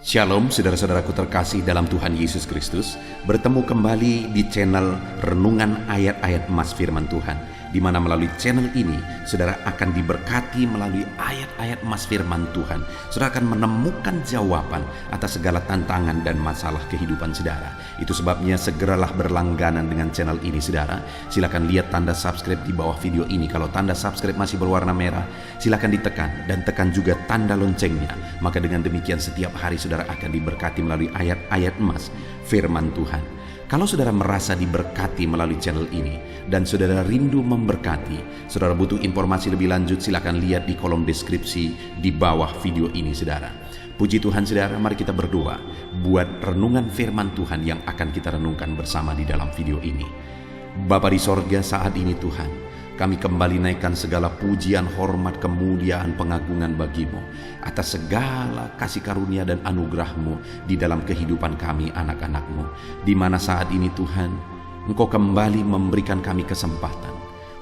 Shalom saudara-saudaraku terkasih dalam Tuhan Yesus Kristus. Bertemu kembali di channel Renungan Ayat-Ayat Emas Firman Tuhan, di mana melalui channel ini saudara akan diberkati melalui ayat-ayat emas firman Tuhan. Saudara akan menemukan jawaban atas segala tantangan dan masalah kehidupan saudara. Itu sebabnya segeralah berlangganan dengan channel ini saudara. Silakan lihat tanda subscribe di bawah video ini. Kalau tanda subscribe masih berwarna merah, silakan ditekan dan tekan juga tanda loncengnya. Maka dengan demikian setiap hari saudara akan diberkati melalui ayat-ayat emas firman Tuhan. Kalau saudara merasa diberkati melalui channel ini dan saudara rindu memberkati, saudara butuh informasi lebih lanjut, silakan lihat di kolom deskripsi di bawah video ini saudara. Puji Tuhan saudara, mari kita berdoa buat renungan firman Tuhan yang akan kita renungkan bersama di dalam video ini. Bapa di sorga, saat ini Tuhan, kami kembali naikkan segala pujian, hormat, kemuliaan, pengagungan bagimu atas segala kasih karunia dan anugerah-Mu di dalam kehidupan kami anak-anak-Mu. Di mana saat ini Tuhan, Engkau kembali memberikan kami kesempatan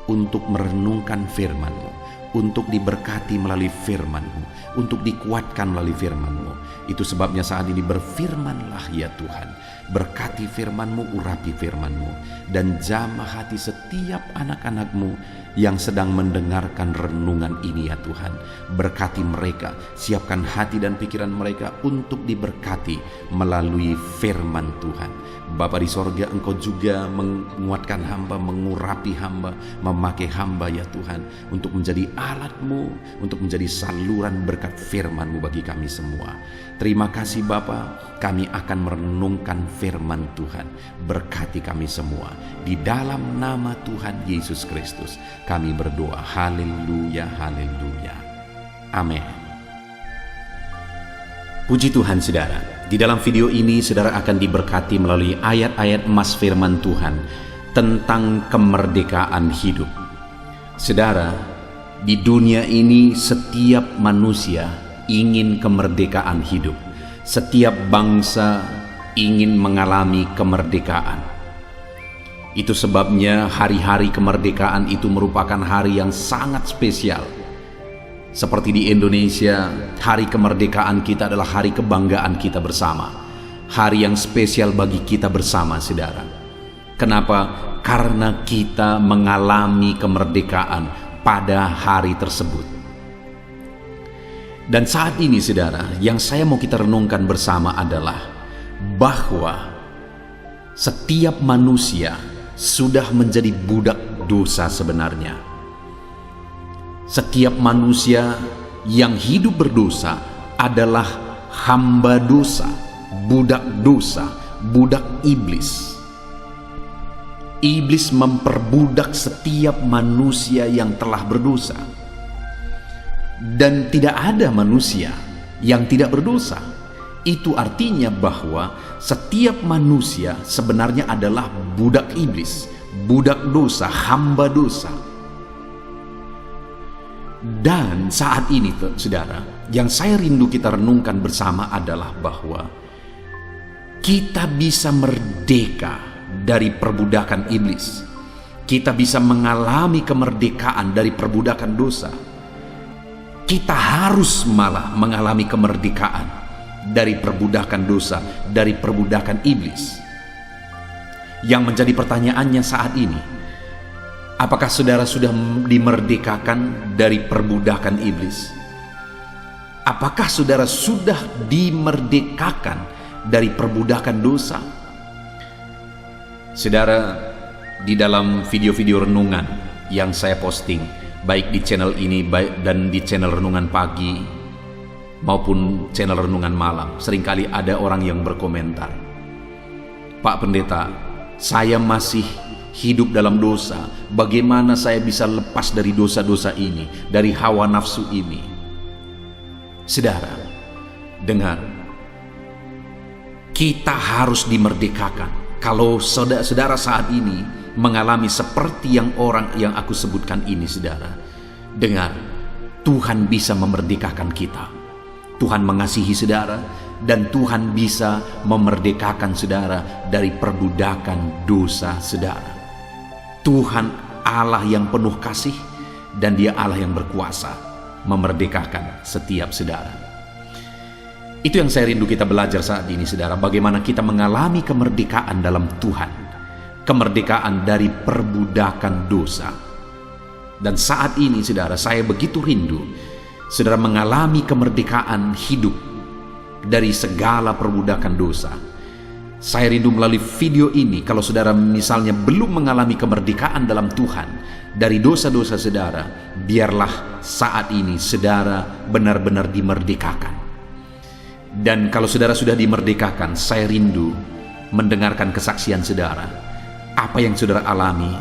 untuk merenungkan firman-Mu, untuk diberkati melalui firman-Mu, untuk dikuatkan melalui firman-Mu. Itu sebabnya saat ini berfirmanlah ya Tuhan. Berkati firman-Mu, urapi firman-Mu, dan jamah hati setiap anak-anak-Mu yang sedang mendengarkan renungan ini ya Tuhan. Berkati mereka, siapkan hati dan pikiran mereka untuk diberkati melalui firman Tuhan. Bapa di sorga, Engkau juga menguatkan hamba, mengurapi hamba, memakai hamba ya Tuhan, untuk menjadi alat-Mu, untuk menjadi saluran berkat firman-Mu bagi kami semua. Terima kasih Bapa, kami akan merenungkan firman Tuhan. Berkati kami semua. Di dalam nama Tuhan Yesus Kristus kami berdoa. Haleluya, haleluya. Amin. Puji Tuhan saudara. Di dalam video ini saudara akan diberkati melalui ayat-ayat emas firman Tuhan tentang kemerdekaan hidup. Saudara, di dunia ini setiap manusia ingin kemerdekaan hidup. Setiap bangsa ingin mengalami kemerdekaan. Itu sebabnya hari-hari kemerdekaan itu merupakan hari yang sangat spesial. Seperti di Indonesia, hari kemerdekaan kita adalah hari kebanggaan kita bersama. Hari yang spesial bagi kita bersama, saudara. Kenapa? Karena kita mengalami kemerdekaan pada hari tersebut. Dan saat ini saudara, yang saya mau kita renungkan bersama adalah bahwa setiap manusia sudah menjadi budak dosa sebenarnya. Setiap manusia yang hidup berdosa adalah hamba dosa, budak iblis. Iblis memperbudak setiap manusia yang telah berdosa. Dan tidak ada manusia yang tidak berdosa. Itu artinya bahwa setiap manusia sebenarnya adalah budak iblis, budak dosa, hamba dosa. Dan saat ini saudara, yang saya rindu kita renungkan bersama adalah bahwa kita bisa merdeka dari perbudakan iblis. Kita bisa mengalami kemerdekaan dari perbudakan dosa. Kita harus malah mengalami kemerdekaan dari perbudakan dosa, dari perbudakan iblis. Yang menjadi pertanyaannya saat ini, apakah saudara sudah dimerdekakan dari perbudakan iblis? Apakah saudara sudah dimerdekakan dari perbudakan dosa? Saudara, di dalam video-video renungan yang saya posting, baik di channel ini dan di channel renungan pagi maupun channel renungan malam, seringkali ada orang yang berkomentar, "Pak Pendeta, saya masih hidup dalam dosa. Bagaimana saya bisa lepas dari dosa-dosa ini, dari hawa nafsu ini?" Saudara, dengar, kita harus dimerdekakan. Kalau saudara saat ini mengalami seperti yang orang yang aku sebutkan ini, saudara, dengar, Tuhan bisa memerdekakan kita. Tuhan mengasihi saudara, dan Tuhan bisa memerdekakan saudara dari perbudakan dosa saudara. Tuhan Allah yang penuh kasih, dan Dia Allah yang berkuasa memerdekakan setiap saudara. Itu yang saya rindu kita belajar saat ini, saudara. Bagaimana kita mengalami kemerdekaan dalam Tuhan. Kemerdekaan dari perbudakan dosa. Dan saat ini, saudara, saya begitu rindu saudara mengalami kemerdekaan hidup dari segala perbudakan dosa. Saya rindu melalui video ini, kalau saudara misalnya belum mengalami kemerdekaan dalam Tuhan dari dosa-dosa saudara, biarlah saat ini saudara benar-benar dimerdekakan. Dan kalau saudara sudah dimerdekakan, saya rindu mendengarkan kesaksian saudara. Apa yang saudara alami,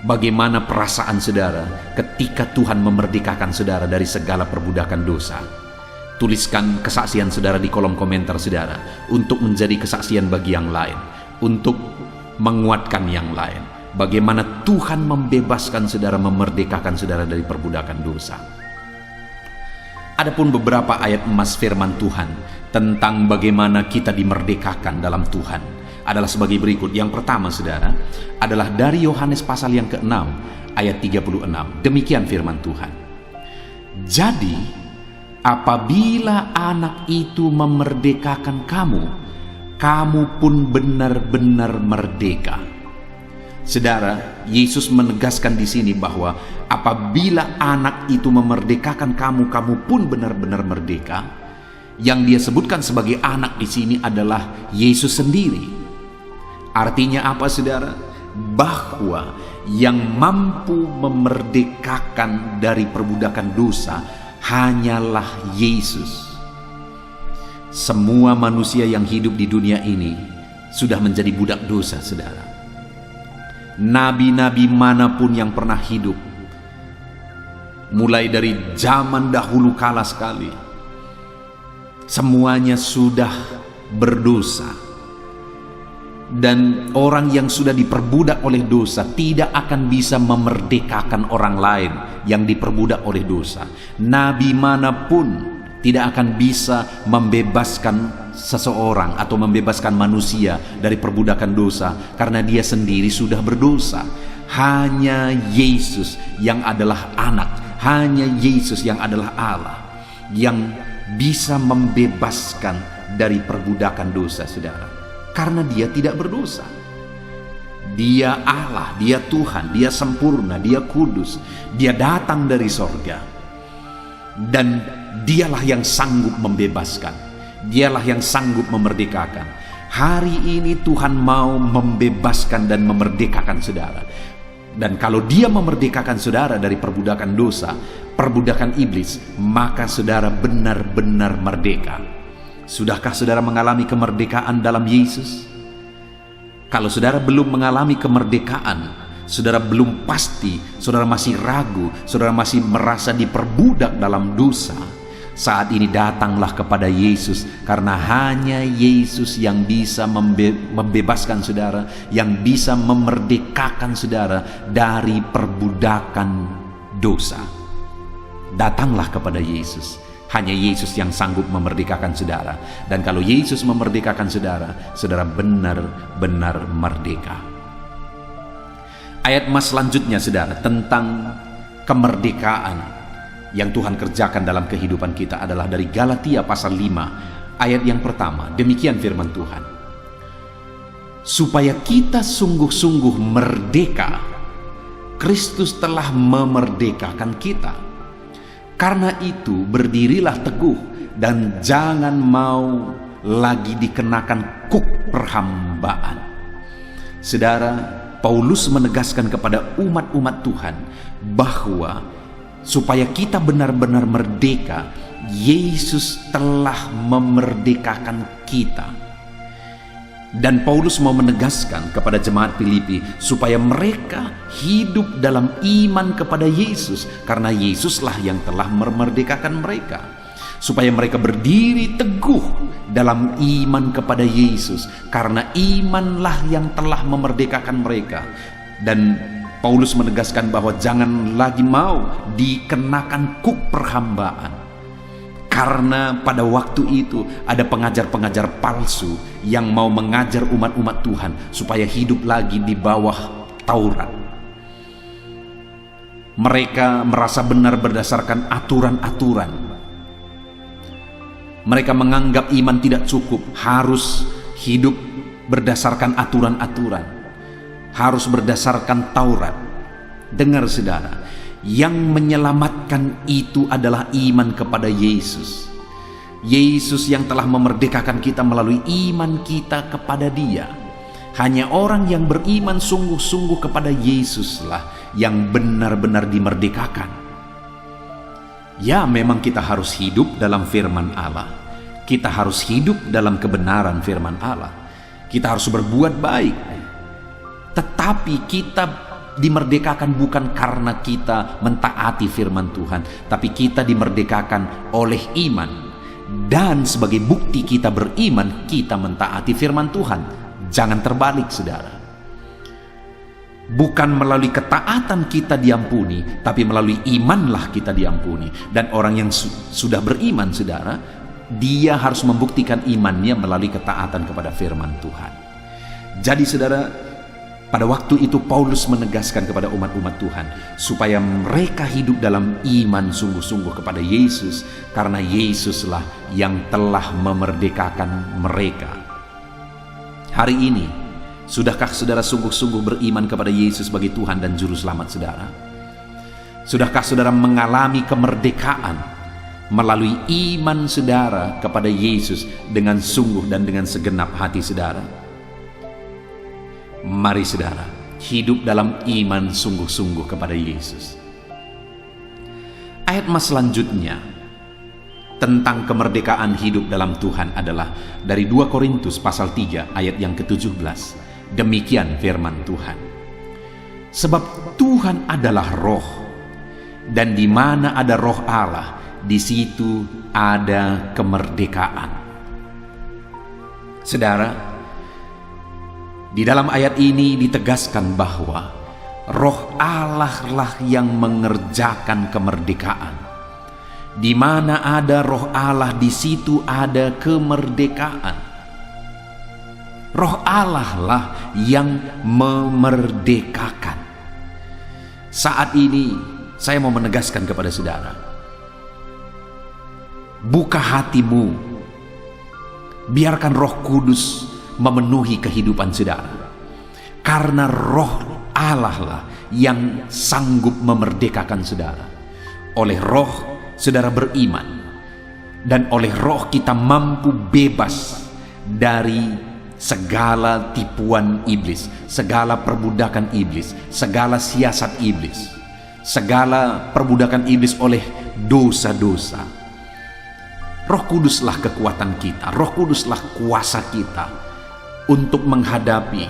bagaimana perasaan saudara ketika Tuhan memerdekakan saudara dari segala perbudakan dosa. Tuliskan kesaksian saudara di kolom komentar saudara, untuk menjadi kesaksian bagi yang lain, untuk menguatkan yang lain. Bagaimana Tuhan membebaskan saudara, memerdekakan saudara dari perbudakan dosa. Adapun beberapa ayat emas firman Tuhan tentang bagaimana kita dimerdekakan dalam Tuhan adalah sebagai berikut. Yang pertama, saudara, adalah dari Yohanes pasal yang ke-6 ayat 36. Demikian firman Tuhan. Jadi, apabila anak itu memerdekakan kamu, kamu pun benar-benar merdeka. Saudara, Yesus menegaskan di sini bahwa apabila anak itu memerdekakan kamu, kamu pun benar-benar merdeka. Yang dia sebutkan sebagai anak di sini adalah Yesus sendiri. Artinya apa, saudara? Bahwa yang mampu memerdekakan dari perbudakan dosa hanyalah Yesus. Semua manusia yang hidup di dunia ini sudah menjadi budak dosa, saudara. Nabi-nabi manapun yang pernah hidup, mulai dari zaman dahulu kala sekali, semuanya sudah berdosa. Dan orang yang sudah diperbudak oleh dosa tidak akan bisa memerdekakan orang lain yang diperbudak oleh dosa. Nabi manapun tidak akan bisa membebaskan seseorang atau membebaskan manusia dari perbudakan dosa, karena dia sendiri sudah berdosa. Hanya Yesus yang adalah anak, hanya Yesus yang adalah Allah, yang bisa membebaskan dari perbudakan dosa, saudara. Karena dia tidak berdosa. Dia Allah, dia Tuhan, dia sempurna, dia kudus, dia datang dari sorga. Dan dialah yang sanggup membebaskan, dialah yang sanggup memerdekakan. Hari ini Tuhan mau membebaskan dan memerdekakan saudara. Dan kalau dia memerdekakan saudara dari perbudakan dosa, perbudakan iblis, maka saudara benar-benar merdeka. Sudahkah saudara mengalami kemerdekaan dalam Yesus? Kalau saudara belum mengalami kemerdekaan, saudara belum pasti, saudara masih ragu, saudara masih merasa diperbudak dalam dosa, saat ini datanglah kepada Yesus, karena hanya Yesus yang bisa membebaskan saudara, yang bisa memerdekakan saudara dari perbudakan dosa. Datanglah kepada Yesus. Hanya Yesus yang sanggup memerdekakan saudara. Dan kalau Yesus memerdekakan saudara, saudara benar-benar merdeka. Ayat emas selanjutnya, saudara, tentang kemerdekaan yang Tuhan kerjakan dalam kehidupan kita adalah dari Galatia pasal 5 ayat yang pertama. Demikian firman Tuhan. Supaya kita sungguh-sungguh merdeka, Kristus telah memerdekakan kita. Karena itu berdirilah teguh dan jangan mau lagi dikenakan kuk perhambaan. Saudara, Paulus menegaskan kepada umat-umat Tuhan bahwa supaya kita benar-benar merdeka, Yesus telah memerdekakan kita. Dan Paulus mau menegaskan kepada jemaat Filipi supaya mereka hidup dalam iman kepada Yesus, karena Yesuslah yang telah memerdekakan mereka. Supaya mereka berdiri teguh dalam iman kepada Yesus, karena imanlah yang telah memerdekakan mereka. Dan Paulus menegaskan bahwa jangan lagi mau dikenakan kuk perhambaan. Karena pada waktu itu ada pengajar-pengajar palsu yang mau mengajar umat-umat Tuhan supaya hidup lagi di bawah Taurat. Mereka merasa benar berdasarkan aturan-aturan. Mereka menganggap iman tidak cukup, harus hidup berdasarkan aturan-aturan, harus berdasarkan Taurat. Dengar saudara, yang menyelamatkan itu adalah iman kepada Yesus. Yesus yang telah memerdekakan kita melalui iman kita kepada Dia. Hanya orang yang beriman sungguh-sungguh kepada Yesuslah yang benar-benar dimerdekakan. Ya, memang kita harus hidup dalam firman Allah. Kita harus hidup dalam kebenaran firman Allah. Kita harus berbuat baik. Tetapi kita dimerdekakan bukan karena kita mentaati firman Tuhan, tapi kita dimerdekakan oleh iman. Dan sebagai bukti kita beriman, kita mentaati firman Tuhan. Jangan terbalik, saudara. Bukan melalui ketaatan kita diampuni, tapi melalui imanlah kita diampuni. Dan orang yang sudah beriman, saudara, dia harus membuktikan imannya melalui ketaatan kepada firman Tuhan. Jadi saudara, pada waktu itu Paulus menegaskan kepada umat-umat Tuhan supaya mereka hidup dalam iman sungguh-sungguh kepada Yesus, karena Yesuslah yang telah memerdekakan mereka. Hari ini, sudahkah saudara sungguh-sungguh beriman kepada Yesus sebagai Tuhan dan Juru Selamat saudara? Sudahkah saudara mengalami kemerdekaan melalui iman saudara kepada Yesus dengan sungguh dan dengan segenap hati saudara? Mari saudara, hidup dalam iman sungguh-sungguh kepada Yesus. Ayat mas selanjutnya tentang kemerdekaan hidup dalam Tuhan adalah dari 2 Korintus pasal 3 ayat yang ke-17. Demikian firman Tuhan. Sebab Tuhan adalah roh, dan di mana ada roh Allah, di situ ada kemerdekaan. Saudara, di dalam ayat ini ditegaskan bahwa roh Allah lah yang mengerjakan kemerdekaan. Di mana ada roh Allah, di situ ada kemerdekaan. Roh Allah lah yang memerdekakan. Saat ini saya mau menegaskan kepada saudara, buka hatimu, biarkan Roh Kudus memenuhi kehidupan saudara. Karena roh Allah lah yang sanggup memerdekakan saudara. Oleh roh saudara beriman, dan oleh roh kita mampu bebas dari segala tipuan iblis, segala perbudakan iblis, segala siasat iblis, segala perbudakan iblis oleh dosa-dosa. Roh Kuduslah kekuatan kita, Roh Kuduslah kuasa kita untuk menghadapi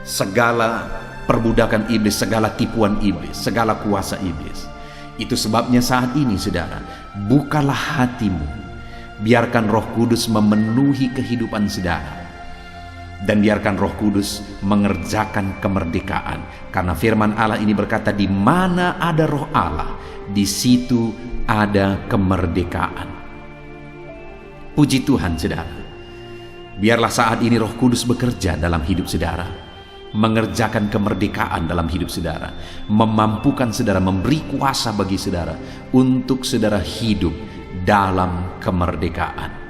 segala perbudakan iblis, segala tipuan iblis, segala kuasa iblis. Itu sebabnya saat ini saudara, bukalah hatimu, biarkan Roh Kudus memenuhi kehidupan saudara, dan biarkan Roh Kudus mengerjakan kemerdekaan. Karena firman Allah ini berkata, di mana ada roh Allah, di situ ada kemerdekaan. Puji Tuhan saudara. Biarlah saat ini Roh Kudus bekerja dalam hidup saudara, mengerjakan kemerdekaan dalam hidup saudara, memampukan saudara, memberi kuasa bagi saudara untuk saudara hidup dalam kemerdekaan.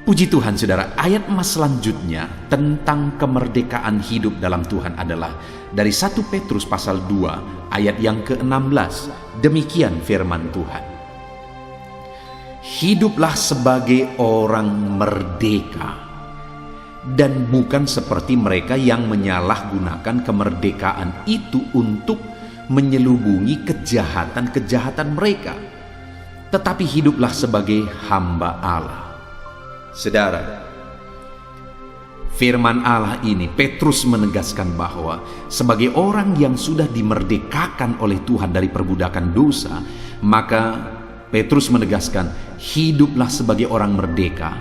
Puji Tuhan saudara, ayat mas selanjutnya tentang kemerdekaan hidup dalam Tuhan adalah dari 1 Petrus pasal 2 ayat yang ke-16. Demikian firman Tuhan. Hiduplah sebagai orang merdeka, dan bukan seperti mereka yang menyalahgunakan kemerdekaan itu untuk menyelubungi kejahatan-kejahatan mereka, tetapi hiduplah sebagai hamba Allah. Saudara, firman Allah ini Petrus menegaskan bahwa sebagai orang yang sudah dimerdekakan oleh Tuhan dari perbudakan dosa, maka Petrus menegaskan hiduplah sebagai orang merdeka,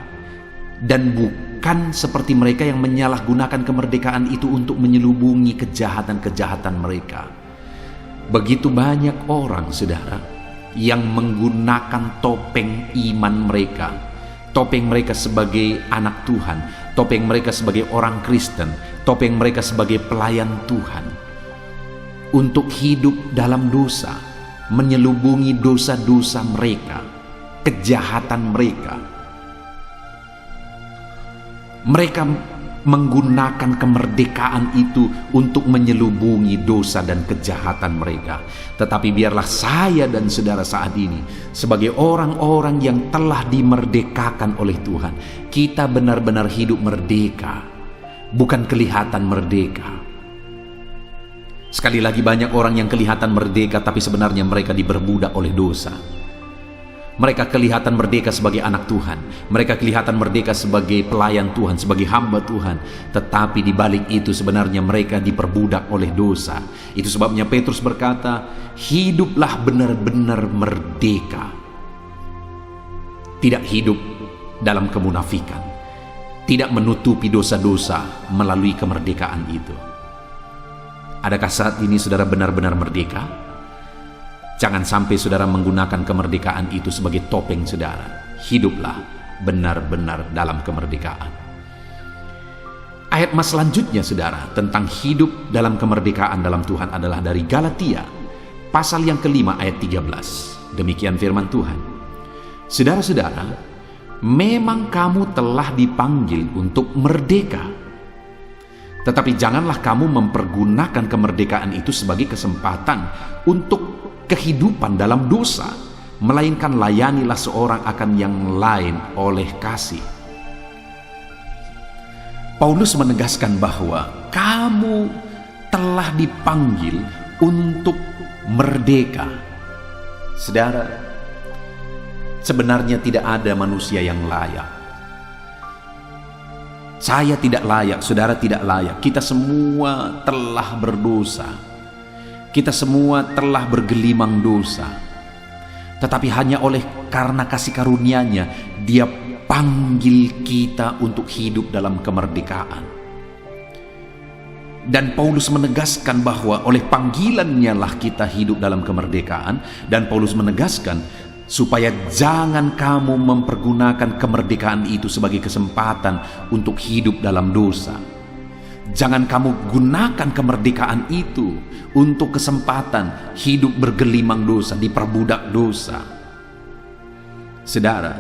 dan bukan seperti mereka yang menyalahgunakan kemerdekaan itu untuk menyelubungi kejahatan-kejahatan mereka. Begitu banyak orang saudara yang menggunakan topeng iman mereka, topeng mereka sebagai anak Tuhan, topeng mereka sebagai orang Kristen, topeng mereka sebagai pelayan Tuhan, untuk hidup dalam dosa, menyelubungi dosa-dosa mereka. kejahatan mereka. Mereka menggunakan kemerdekaan itu untuk menyelubungi dosa dan kejahatan mereka. Tetapi biarlah saya dan saudara saat ini, sebagai orang-orang yang telah dimerdekakan oleh Tuhan, kita benar-benar hidup merdeka, bukan kelihatan merdeka. Sekali lagi, banyak orang yang kelihatan merdeka, tapi sebenarnya mereka diperbudak oleh dosa. Mereka kelihatan merdeka sebagai anak Tuhan. Mereka kelihatan merdeka sebagai pelayan Tuhan, sebagai hamba Tuhan. Tetapi di balik itu sebenarnya mereka diperbudak oleh dosa. Itu sebabnya Petrus berkata, hiduplah benar-benar merdeka. Tidak hidup dalam kemunafikan. Tidak menutupi dosa-dosa melalui kemerdekaan itu. Adakah saat ini saudara benar-benar merdeka? Jangan sampai saudara menggunakan kemerdekaan itu sebagai topeng saudara. Hiduplah benar-benar dalam kemerdekaan. Ayat mas selanjutnya saudara tentang hidup dalam kemerdekaan dalam Tuhan adalah dari Galatia pasal yang kelima ayat 13. Demikian firman Tuhan. Saudara-saudara, memang kamu telah dipanggil untuk merdeka. Tetapi janganlah kamu mempergunakan kemerdekaan itu sebagai kesempatan untuk kehidupan dalam dosa, melainkan layanilah seorang akan yang lain oleh kasih. Paulus menegaskan bahwa kamu telah dipanggil untuk merdeka. Saudara, sebenarnya tidak ada manusia yang layak. Saya tidak layak, saudara tidak layak. Kita semua telah berdosa. Kita semua telah bergelimang dosa. Tetapi hanya oleh karena kasih karunia-Nya, Dia panggil kita untuk hidup dalam kemerdekaan. Dan Paulus menegaskan bahwa oleh panggilan-Nya lah kita hidup dalam kemerdekaan. Dan Paulus menegaskan supaya jangan kamu mempergunakan kemerdekaan itu sebagai kesempatan untuk hidup dalam dosa. Jangan kamu gunakan kemerdekaan itu untuk kesempatan hidup bergelimang dosa, diperbudak dosa. Saudara,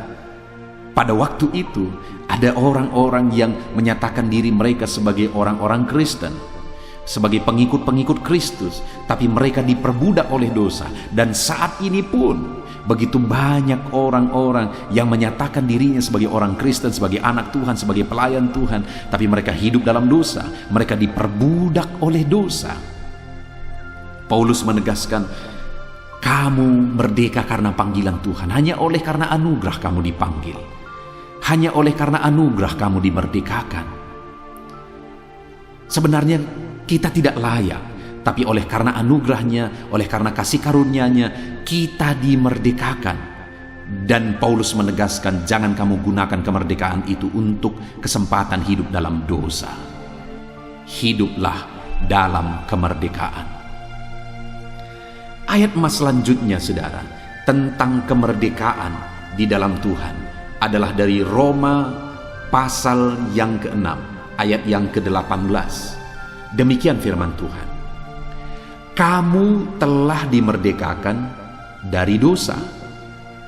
pada waktu itu ada orang-orang yang menyatakan diri mereka sebagai orang-orang Kristen, sebagai pengikut-pengikut Kristus, tapi mereka diperbudak oleh dosa. Dan saat ini pun begitu banyak orang-orang yang menyatakan dirinya sebagai orang Kristen, sebagai anak Tuhan, sebagai pelayan Tuhan, tapi mereka hidup dalam dosa. Mereka diperbudak oleh dosa. Paulus menegaskan, kamu merdeka karena panggilan Tuhan. Hanya oleh karena anugerah kamu dipanggil. Hanya oleh karena anugerah kamu dimerdekakan. Sebenarnya kita tidak layak, tapi oleh karena anugerahnya, oleh karena kasih karunia-Nya, kita dimerdekakan. Dan Paulus menegaskan, jangan kamu gunakan kemerdekaan itu untuk kesempatan hidup dalam dosa. Hiduplah dalam kemerdekaan. Ayat mas selanjutnya saudara, tentang kemerdekaan di dalam Tuhan adalah dari Roma pasal yang ke-6, ayat yang ke-18. Demikian firman Tuhan. Kamu telah dimerdekakan dari dosa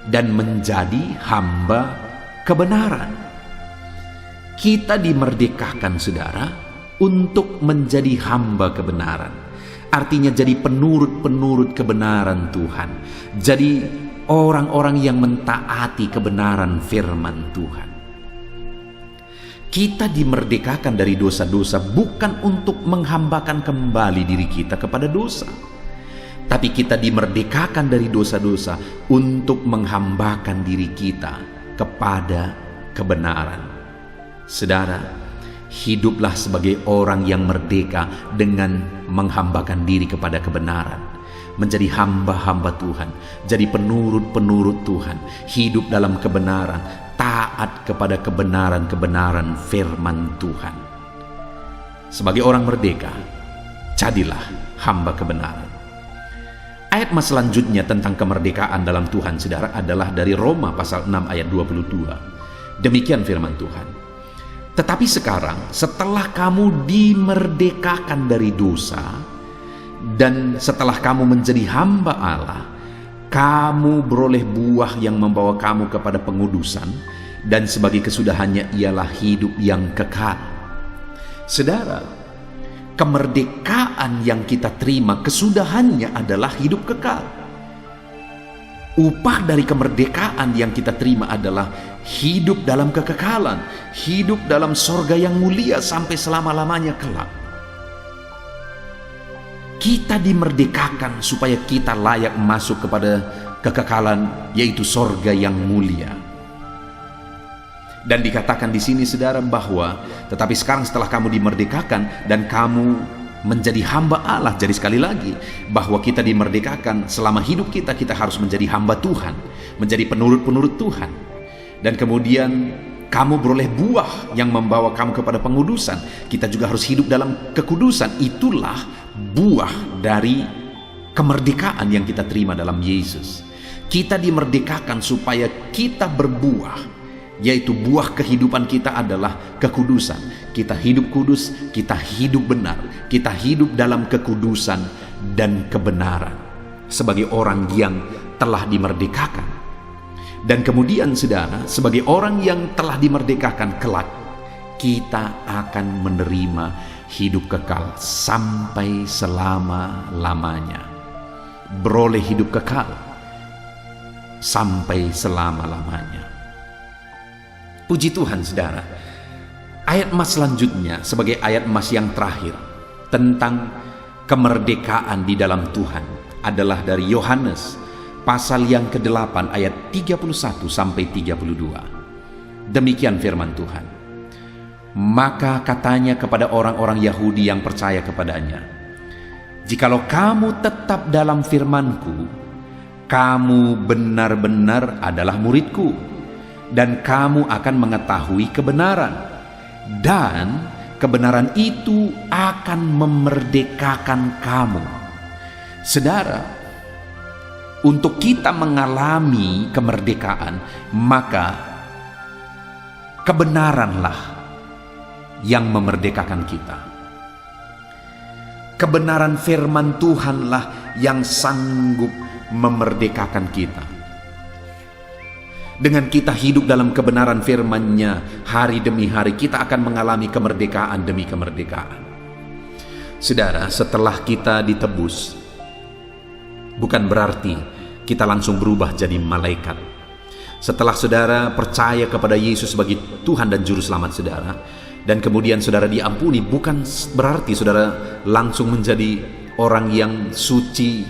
dan menjadi hamba kebenaran. Kita dimerdekakan saudara untuk menjadi hamba kebenaran. Artinya jadi penurut-penurut kebenaran Tuhan. Jadi orang-orang yang mentaati kebenaran firman Tuhan. Kita dimerdekakan dari dosa-dosa bukan untuk menghambakan kembali diri kita kepada dosa. Tapi kita dimerdekakan dari dosa-dosa untuk menghambakan diri kita kepada kebenaran. Saudara, hiduplah sebagai orang yang merdeka dengan menghambakan diri kepada kebenaran. Menjadi hamba-hamba Tuhan, jadi penurut-penurut Tuhan, hidup dalam kebenaran, taat kepada kebenaran-kebenaran firman Tuhan. Sebagai orang merdeka, jadilah hamba kebenaran. Ayat mas selanjutnya tentang kemerdekaan dalam Tuhan saudara adalah dari Roma pasal 6 ayat 22. Demikian firman Tuhan. Tetapi sekarang setelah kamu dimerdekakan dari dosa dan setelah kamu menjadi hamba Allah, kamu beroleh buah yang membawa kamu kepada pengudusan, dan sebagai kesudahannya ialah hidup yang kekal. Saudara, kemerdekaan yang kita terima, kesudahannya adalah hidup kekal. Upah dari kemerdekaan yang kita terima adalah hidup dalam kekekalan, hidup dalam sorga yang mulia sampai selama-lamanya kelak. Kita dimerdekakan supaya kita layak masuk kepada kekekalan, yaitu sorga yang mulia. Dan dikatakan di sini, saudara, bahwa tetapi sekarang setelah kamu dimerdekakan dan kamu menjadi hamba Allah. Jadi sekali lagi, bahwa kita dimerdekakan, selama hidup kita harus menjadi hamba Tuhan, menjadi penurut-penurut Tuhan. Dan kemudian kamu beroleh buah yang membawa kamu kepada pengudusan. Kita juga harus hidup dalam kekudusan. Itulah buah dari kemerdekaan yang kita terima dalam Yesus. Kita dimerdekakan supaya kita berbuah, yaitu buah kehidupan kita adalah kekudusan. Kita hidup kudus, kita hidup benar, kita hidup dalam kekudusan dan kebenaran sebagai orang yang telah dimerdekakan. Dan kemudian, saudara, sebagai orang yang telah dimerdekakan kelak, kita akan menerima hidup kekal sampai selama-lamanya. Beroleh hidup kekal sampai selama-lamanya. Puji Tuhan, saudara. Ayat emas selanjutnya sebagai ayat emas yang terakhir tentang kemerdekaan di dalam Tuhan adalah dari Yohanes pasal yang ke-8 ayat 31 sampai 32. Demikian firman Tuhan. Maka katanya kepada orang-orang Yahudi yang percaya kepadanya, jikalau kamu tetap dalam firman-Ku, kamu benar-benar adalah murid-Ku, dan kamu akan mengetahui kebenaran, dan kebenaran itu akan memerdekakan kamu. Saudara, untuk kita mengalami kemerdekaan, maka kebenaranlah yang memerdekakan kita. Kebenaran firman Tuhanlah yang sanggup memerdekakan kita. Dengan kita hidup dalam kebenaran firman-Nya hari demi hari, kita akan mengalami kemerdekaan demi kemerdekaan. Saudara, setelah kita ditebus, bukan berarti kita langsung berubah jadi malaikat. Setelah saudara percaya kepada Yesus sebagai Tuhan dan Juru Selamat saudara, dan kemudian saudara diampuni, bukan berarti saudara langsung menjadi orang yang suci,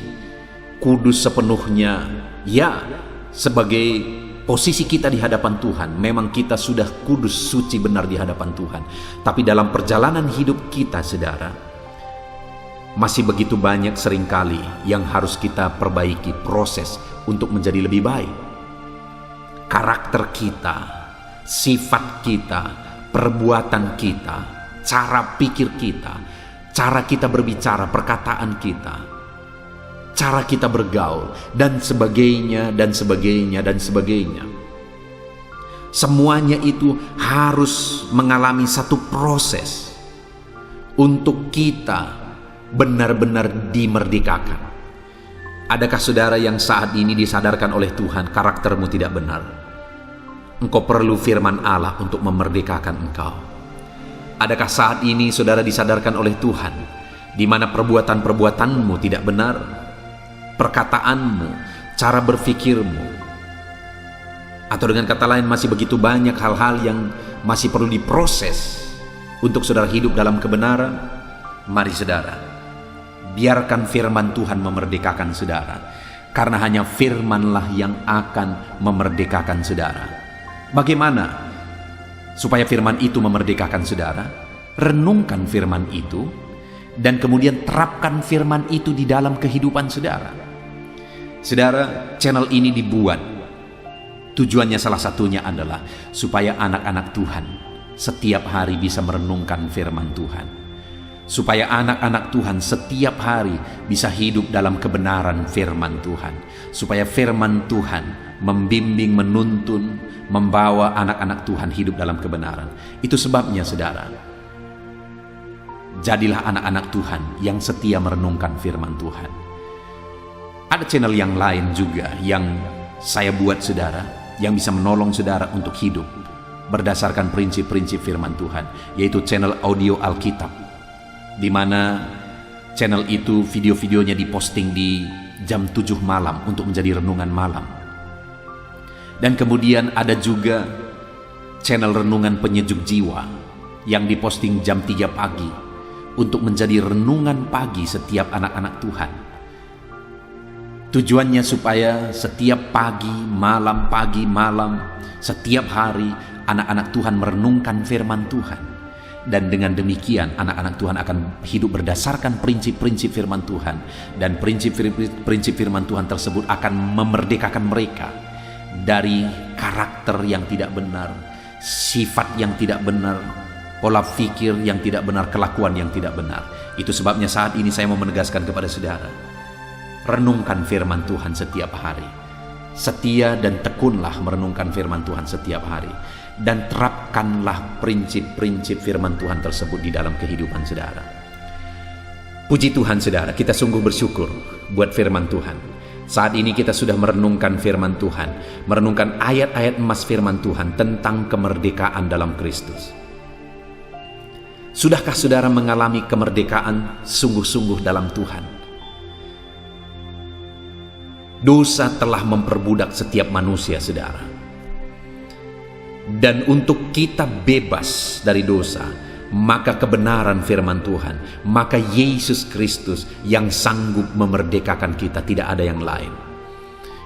kudus sepenuhnya. Ya, sebagai posisi kita di hadapan Tuhan, memang kita sudah kudus, suci, benar di hadapan Tuhan. Tapi dalam perjalanan hidup kita, saudara, masih begitu banyak seringkali yang harus kita perbaiki, proses untuk menjadi lebih baik. Karakter kita, sifat kita, perbuatan kita, cara pikir kita, cara kita berbicara, perkataan kita, cara kita bergaul, dan sebagainya, dan sebagainya, dan sebagainya. Semuanya itu harus mengalami satu proses untuk kita benar-benar dimerdekakan. Adakah saudara yang saat ini disadarkan oleh Tuhan karaktermu tidak benar? Engkau perlu firman Allah untuk memerdekakan engkau. Adakah saat ini saudara disadarkan oleh Tuhan di mana perbuatan-perbuatanmu tidak benar? Perkataanmu, cara berfikirmu, atau dengan kata lain masih begitu banyak hal-hal yang masih perlu diproses untuk saudara hidup dalam kebenaran? Mari saudara, biarkan firman Tuhan memerdekakan saudara, karena hanya firman-Lah yang akan memerdekakan saudara. Bagaimana supaya firman itu memerdekakan saudara? Renungkan firman itu dan kemudian terapkan firman itu di dalam kehidupan saudara. Saudara, channel ini dibuat, tujuannya salah satunya adalah supaya anak-anak Tuhan setiap hari bisa merenungkan firman Tuhan. Supaya anak-anak Tuhan setiap hari bisa hidup dalam kebenaran firman Tuhan. Supaya firman Tuhan membimbing, menuntun, membawa anak-anak Tuhan hidup dalam kebenaran. Itu sebabnya saudara, jadilah anak-anak Tuhan yang setia merenungkan firman Tuhan. Ada channel yang lain juga yang saya buat saudara, yang bisa menolong saudara untuk hidup berdasarkan prinsip-prinsip firman Tuhan, yaitu channel audio Alkitab, di mana channel itu video-videonya diposting di jam 7 malam untuk menjadi renungan malam. Dan kemudian ada juga channel renungan penyejuk jiwa yang diposting jam 3 pagi untuk menjadi renungan pagi setiap anak-anak Tuhan. Tujuannya supaya setiap pagi, malam, setiap hari anak-anak Tuhan merenungkan firman Tuhan. Dan dengan demikian anak-anak Tuhan akan hidup berdasarkan prinsip-prinsip firman Tuhan. Dan prinsip firman Tuhan tersebut akan memerdekakan mereka dari karakter yang tidak benar, sifat yang tidak benar, pola pikir yang tidak benar, kelakuan yang tidak benar. Itu sebabnya saat ini saya mau menegaskan kepada saudara, renungkan firman Tuhan setiap hari. Setia dan tekunlah merenungkan firman Tuhan setiap hari. Dan terapkanlah prinsip-prinsip firman Tuhan tersebut di dalam kehidupan saudara. Puji Tuhan saudara, kita sungguh bersyukur buat firman Tuhan. Saat ini kita sudah merenungkan firman Tuhan, merenungkan ayat-ayat emas firman Tuhan tentang kemerdekaan dalam Kristus. Sudahkah saudara mengalami kemerdekaan sungguh-sungguh dalam Tuhan? Dosa telah memperbudak setiap manusia saudara. Dan untuk kita bebas dari dosa, maka kebenaran firman Tuhan, maka Yesus Kristus yang sanggup memerdekakan kita, tidak ada yang lain.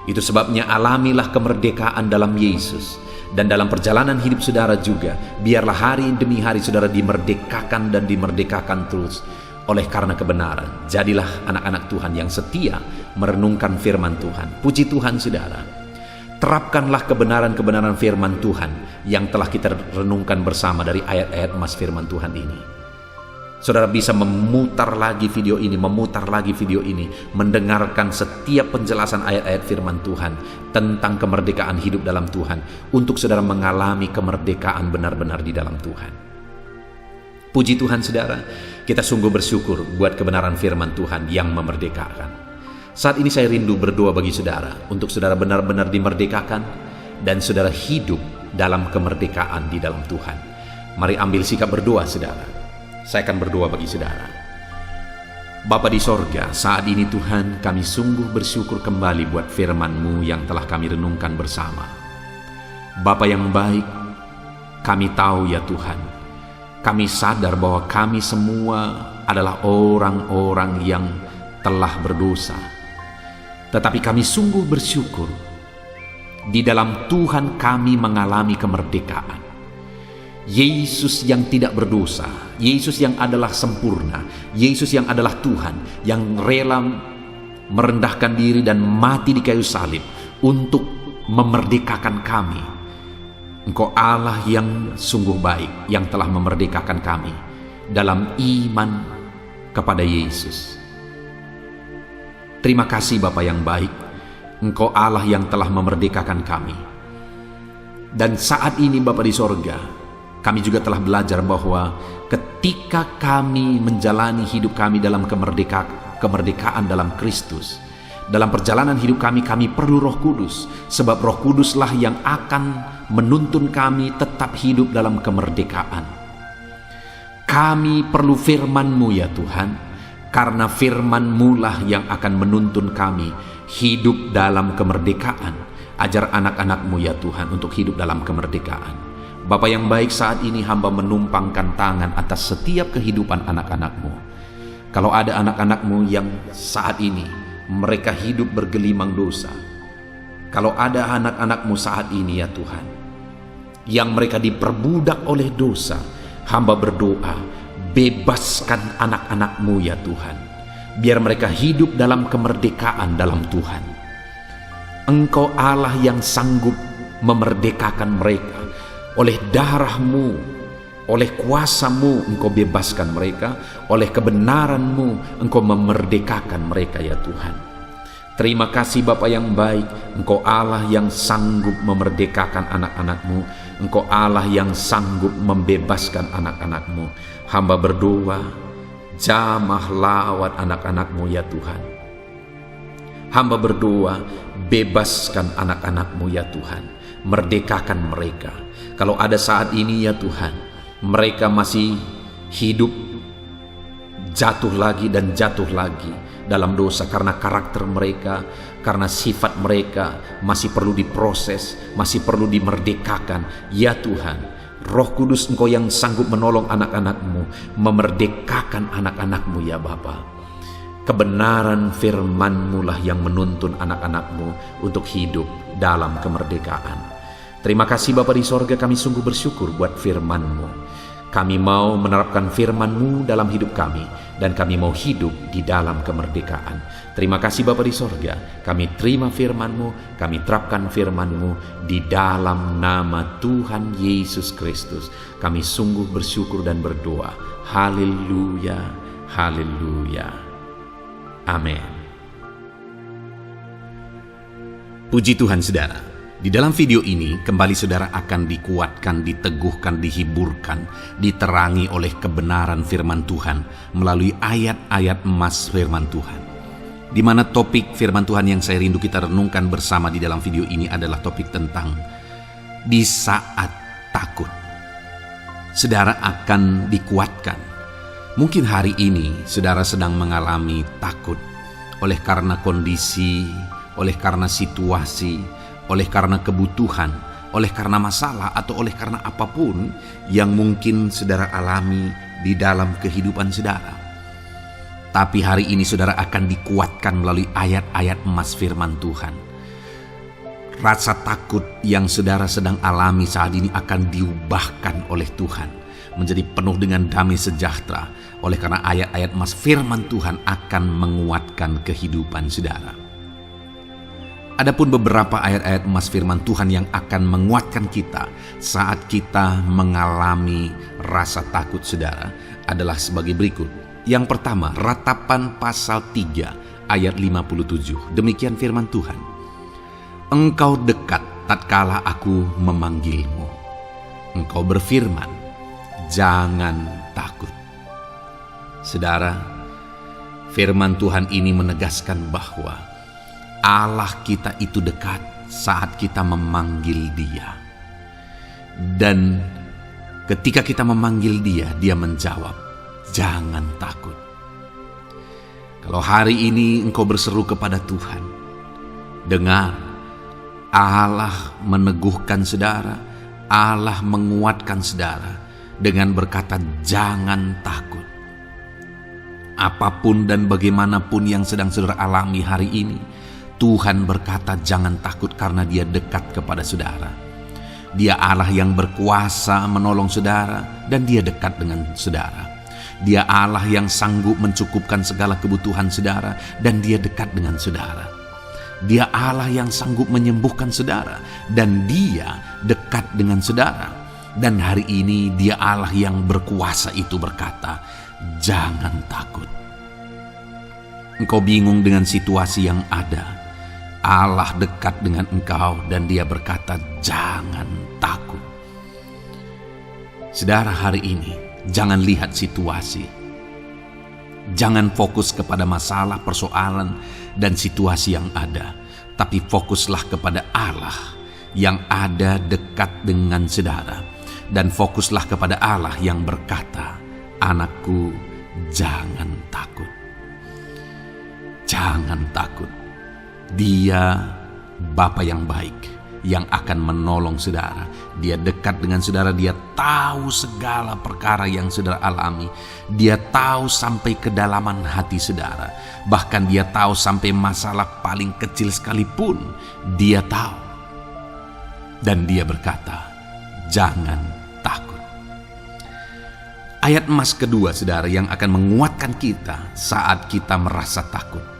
Itu sebabnya alamilah kemerdekaan dalam Yesus. Dan dalam perjalanan hidup saudara juga, biarlah hari demi hari saudara dimerdekakan dan dimerdekakan terus oleh karena kebenaran. Jadilah anak-anak Tuhan yang setia merenungkan firman Tuhan. Puji Tuhan saudara. Terapkanlah kebenaran-kebenaran firman Tuhan yang telah kita renungkan bersama dari ayat-ayat emas firman Tuhan ini. Saudara bisa memutar lagi video ini, mendengarkan setiap penjelasan ayat-ayat firman Tuhan tentang kemerdekaan hidup dalam Tuhan, untuk saudara mengalami kemerdekaan benar-benar di dalam Tuhan. Puji Tuhan saudara, kita sungguh bersyukur buat kebenaran firman Tuhan yang memerdekakan. Saat ini saya rindu berdoa bagi saudara, untuk saudara benar-benar dimerdekakan dan saudara hidup dalam kemerdekaan di dalam Tuhan. Mari ambil sikap berdoa saudara. Saya akan berdoa bagi saudara. Bapa di sorga, saat ini Tuhan, kami sungguh bersyukur kembali buat firman-Mu yang telah kami renungkan bersama. Bapa yang baik, kami tahu ya Tuhan, kami sadar bahwa kami semua adalah orang-orang yang telah berdosa. Tetapi kami sungguh bersyukur, di dalam Tuhan kami mengalami kemerdekaan. Yesus yang tidak berdosa, Yesus yang adalah sempurna, Yesus yang adalah Tuhan, yang rela merendahkan diri dan mati di kayu salib untuk memerdekakan kami. Engkau Allah yang sungguh baik, yang telah memerdekakan kami dalam iman kepada Yesus. Terima kasih Bapa yang baik, Engkau Allah yang telah memerdekakan kami. Dan saat ini Bapa di sorga, kami juga telah belajar bahwa ketika kami menjalani hidup kami dalam kemerdekaan dalam Kristus, dalam perjalanan hidup kami perlu Roh Kudus, sebab Roh Kuduslah yang akan menuntun kami tetap hidup dalam kemerdekaan. Kami perlu firman-Mu ya Tuhan, karena firman-Mu lah yang akan menuntun kami hidup dalam kemerdekaan. Ajar anak-anak-Mu ya Tuhan untuk hidup dalam kemerdekaan. Bapa yang baik, saat ini hamba menumpangkan tangan atas setiap kehidupan anak-anak-Mu. Kalau ada anak-anak-Mu yang saat ini mereka hidup bergelimang dosa, kalau ada anak-anak-Mu saat ini ya Tuhan, yang mereka diperbudak oleh dosa, hamba berdoa, bebaskan anak-anak-Mu ya Tuhan, biar mereka hidup dalam kemerdekaan dalam Tuhan. Engkau Allah yang sanggup memerdekakan mereka. Oleh darah-Mu, oleh kuasa-Mu Engkau bebaskan mereka, oleh kebenaran-Mu Engkau memerdekakan mereka ya Tuhan. Terima kasih Bapa yang baik, Engkau Allah yang sanggup memerdekakan anak-anak-Mu, Engkau Allah yang sanggup membebaskan anak-anak-Mu. Hamba berdoa, jamah lawat anak-anak-Mu ya Tuhan. Hamba berdoa, bebaskan anak-anak-Mu ya Tuhan, merdekakan mereka. Kalau ada saat ini ya Tuhan, mereka masih hidup jatuh lagi dan jatuh lagi dalam dosa karena karakter mereka, karena sifat mereka masih perlu diproses, masih perlu dimerdekakan. Ya Tuhan, Roh Kudus, Engkau yang sanggup menolong anak-anak-Mu, memerdekakan anak-anak-Mu ya Bapa. Kebenaran firman-Mu lah yang menuntun anak-anak-Mu untuk hidup dalam kemerdekaan. Terima kasih Bapa di sorga, kami sungguh bersyukur buat firman-Mu. Kami mau menerapkan firman-Mu dalam hidup kami, dan kami mau hidup di dalam kemerdekaan. Terima kasih Bapa di sorga, kami terima firman-Mu, kami terapkan firman-Mu di dalam nama Tuhan Yesus Kristus. Kami sungguh bersyukur dan berdoa. Haleluya, haleluya. Amin. Puji Tuhan saudara, di dalam video ini kembali saudara akan dikuatkan, diteguhkan, dihiburkan, diterangi oleh kebenaran firman Tuhan melalui ayat-ayat emas firman Tuhan. Di mana topik firman Tuhan yang saya rindu kita renungkan bersama di dalam video ini adalah topik tentang di saat takut. Saudara akan dikuatkan. Mungkin hari ini saudara sedang mengalami takut oleh karena kondisi, oleh karena situasi, oleh karena kebutuhan, oleh karena masalah, atau oleh karena apapun yang mungkin saudara alami di dalam kehidupan saudara. Tapi hari ini saudara akan dikuatkan melalui ayat-ayat emas firman Tuhan. Rasa takut yang saudara sedang alami saat ini akan diubahkan oleh Tuhan menjadi penuh dengan damai sejahtera, oleh karena ayat-ayat emas firman Tuhan akan menguatkan kehidupan saudara. Adapun beberapa ayat-ayat emas firman Tuhan yang akan menguatkan kita saat kita mengalami rasa takut saudara adalah sebagai berikut. Yang pertama, Ratapan pasal 3 ayat 57. Demikian firman Tuhan. Engkau dekat tatkala aku memanggilmu. Engkau berfirman, jangan takut. Saudara, firman Tuhan ini menegaskan bahwa Allah kita itu dekat saat kita memanggil Dia. Dan ketika kita memanggil Dia, Dia menjawab, jangan takut. Kalau hari ini engkau berseru kepada Tuhan, dengar, Allah meneguhkan saudara, Allah menguatkan saudara dengan berkata, jangan takut. Apapun dan bagaimanapun yang sedang saudara alami hari ini, Tuhan berkata jangan takut karena Dia dekat kepada saudara. Dia Allah yang berkuasa menolong saudara dan Dia dekat dengan saudara. Dia Allah yang sanggup mencukupkan segala kebutuhan saudara dan Dia dekat dengan saudara. Dia Allah yang sanggup menyembuhkan saudara dan Dia dekat dengan saudara. Dan hari ini Dia Allah yang berkuasa itu berkata, jangan takut. Engkau bingung dengan situasi yang ada. Allah dekat dengan engkau dan Dia berkata, jangan takut. Saudara, hari ini jangan lihat situasi. Jangan fokus kepada masalah, persoalan, dan situasi yang ada. Tapi fokuslah kepada Allah yang ada dekat dengan saudara. Dan fokuslah kepada Allah yang berkata, anakku, jangan takut. Jangan takut. Dia Bapa yang baik, yang akan menolong saudara. Dia dekat dengan saudara. Dia tahu segala perkara yang saudara alami. Dia tahu sampai kedalaman hati saudara. Bahkan Dia tahu sampai masalah paling kecil sekalipun. Dia tahu. Dan Dia berkata, jangan takut. Ayat emas kedua saudara yang akan menguatkan kita saat kita merasa takut.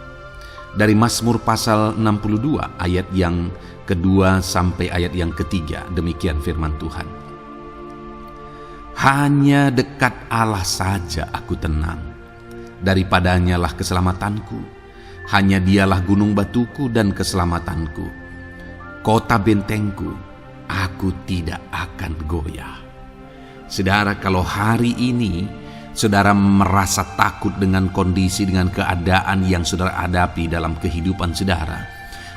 Dari Mazmur pasal 62 ayat yang kedua sampai ayat yang ketiga. Demikian firman Tuhan. Hanya dekat Allah saja aku tenang. Daripadanya lah keselamatanku. Hanya Dialah gunung batuku dan keselamatanku. Kota bentengku, aku tidak akan goyah. Saudara, kalau hari ini saudara merasa takut dengan kondisi, dengan keadaan yang saudara hadapi dalam kehidupan saudara,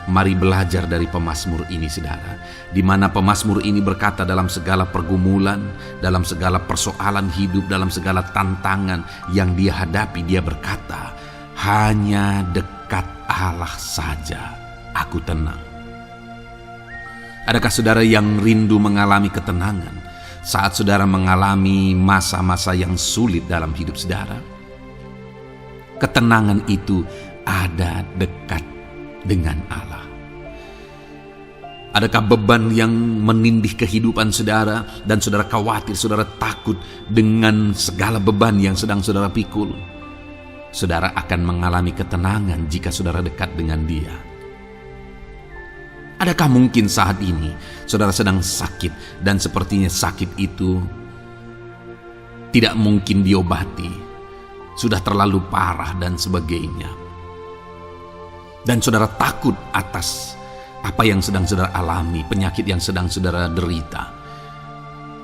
mari belajar dari pemazmur ini saudara, di mana pemazmur ini berkata dalam segala pergumulan, dalam segala persoalan hidup, dalam segala tantangan yang dia hadapi, dia berkata, hanya dekat Allah saja aku tenang. Adakah saudara yang rindu mengalami ketenangan saat saudara mengalami masa-masa yang sulit dalam hidup saudara? Ketenangan itu ada dekat dengan Allah. Adakah beban yang menindih kehidupan saudara dan saudara khawatir, saudara takut dengan segala beban yang sedang saudara pikul? Saudara akan mengalami ketenangan jika saudara dekat dengan Dia. Adakah mungkin saat ini saudara sedang sakit dan sepertinya sakit itu tidak mungkin diobati, sudah terlalu parah dan sebagainya, dan saudara takut atas apa yang sedang saudara alami, penyakit yang sedang saudara derita?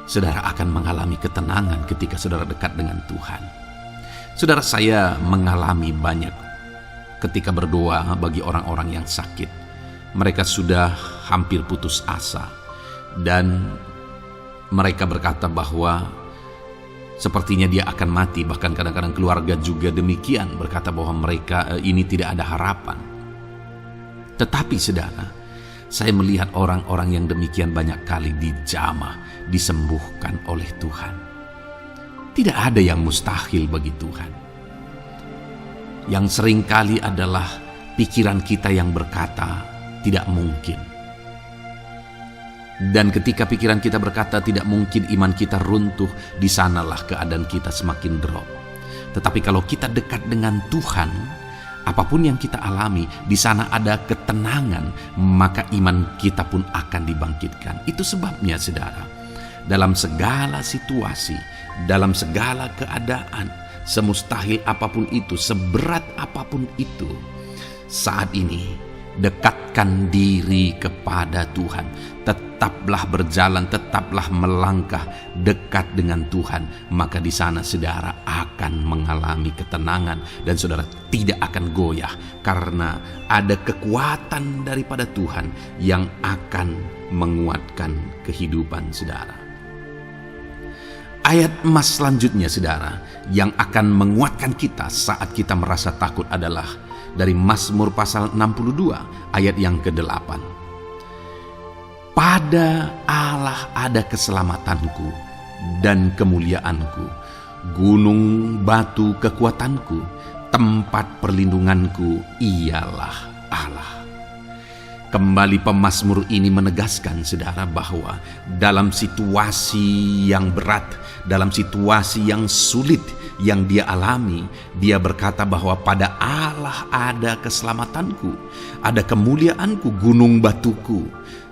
Saudara akan mengalami ketenangan ketika saudara dekat dengan Tuhan. Saudara, saya mengalami banyak ketika berdoa bagi orang-orang yang sakit. Mereka sudah hampir putus asa dan mereka berkata bahwa sepertinya dia akan mati. Bahkan kadang-kadang keluarga juga demikian, berkata bahwa mereka ini tidak ada harapan. Tetapi saudara, saya melihat orang-orang yang demikian banyak kali dijamah, disembuhkan oleh Tuhan. Tidak ada yang mustahil bagi Tuhan. Yang seringkali adalah pikiran kita yang berkata tidak mungkin. Dan ketika pikiran kita berkata tidak mungkin, iman kita runtuh, di sanalah keadaan kita semakin drop. Tetapi kalau kita dekat dengan Tuhan, apapun yang kita alami, di sana ada ketenangan, maka iman kita pun akan dibangkitkan. Itu sebabnya saudara, dalam segala situasi, dalam segala keadaan, semustahil apapun itu, seberat apapun itu, saat ini dekatkan diri kepada Tuhan. Tetaplah berjalan, tetaplah melangkah dekat dengan Tuhan. Maka di sana saudara akan mengalami ketenangan dan saudara tidak akan goyah, karena ada kekuatan daripada Tuhan yang akan menguatkan kehidupan saudara. Ayat emas selanjutnya saudara yang akan menguatkan kita saat kita merasa takut adalah dari Mazmur pasal 62 ayat yang ke-8. Pada Allah ada keselamatanku dan kemuliaanku, gunung batu kekuatanku, tempat perlindunganku ialah Allah. Kembali pemazmur ini menegaskan saudara bahwa dalam situasi yang berat, dalam situasi yang sulit yang dia alami, dia berkata bahwa pada Allah ada keselamatanku, ada kemuliaanku, gunung batuku,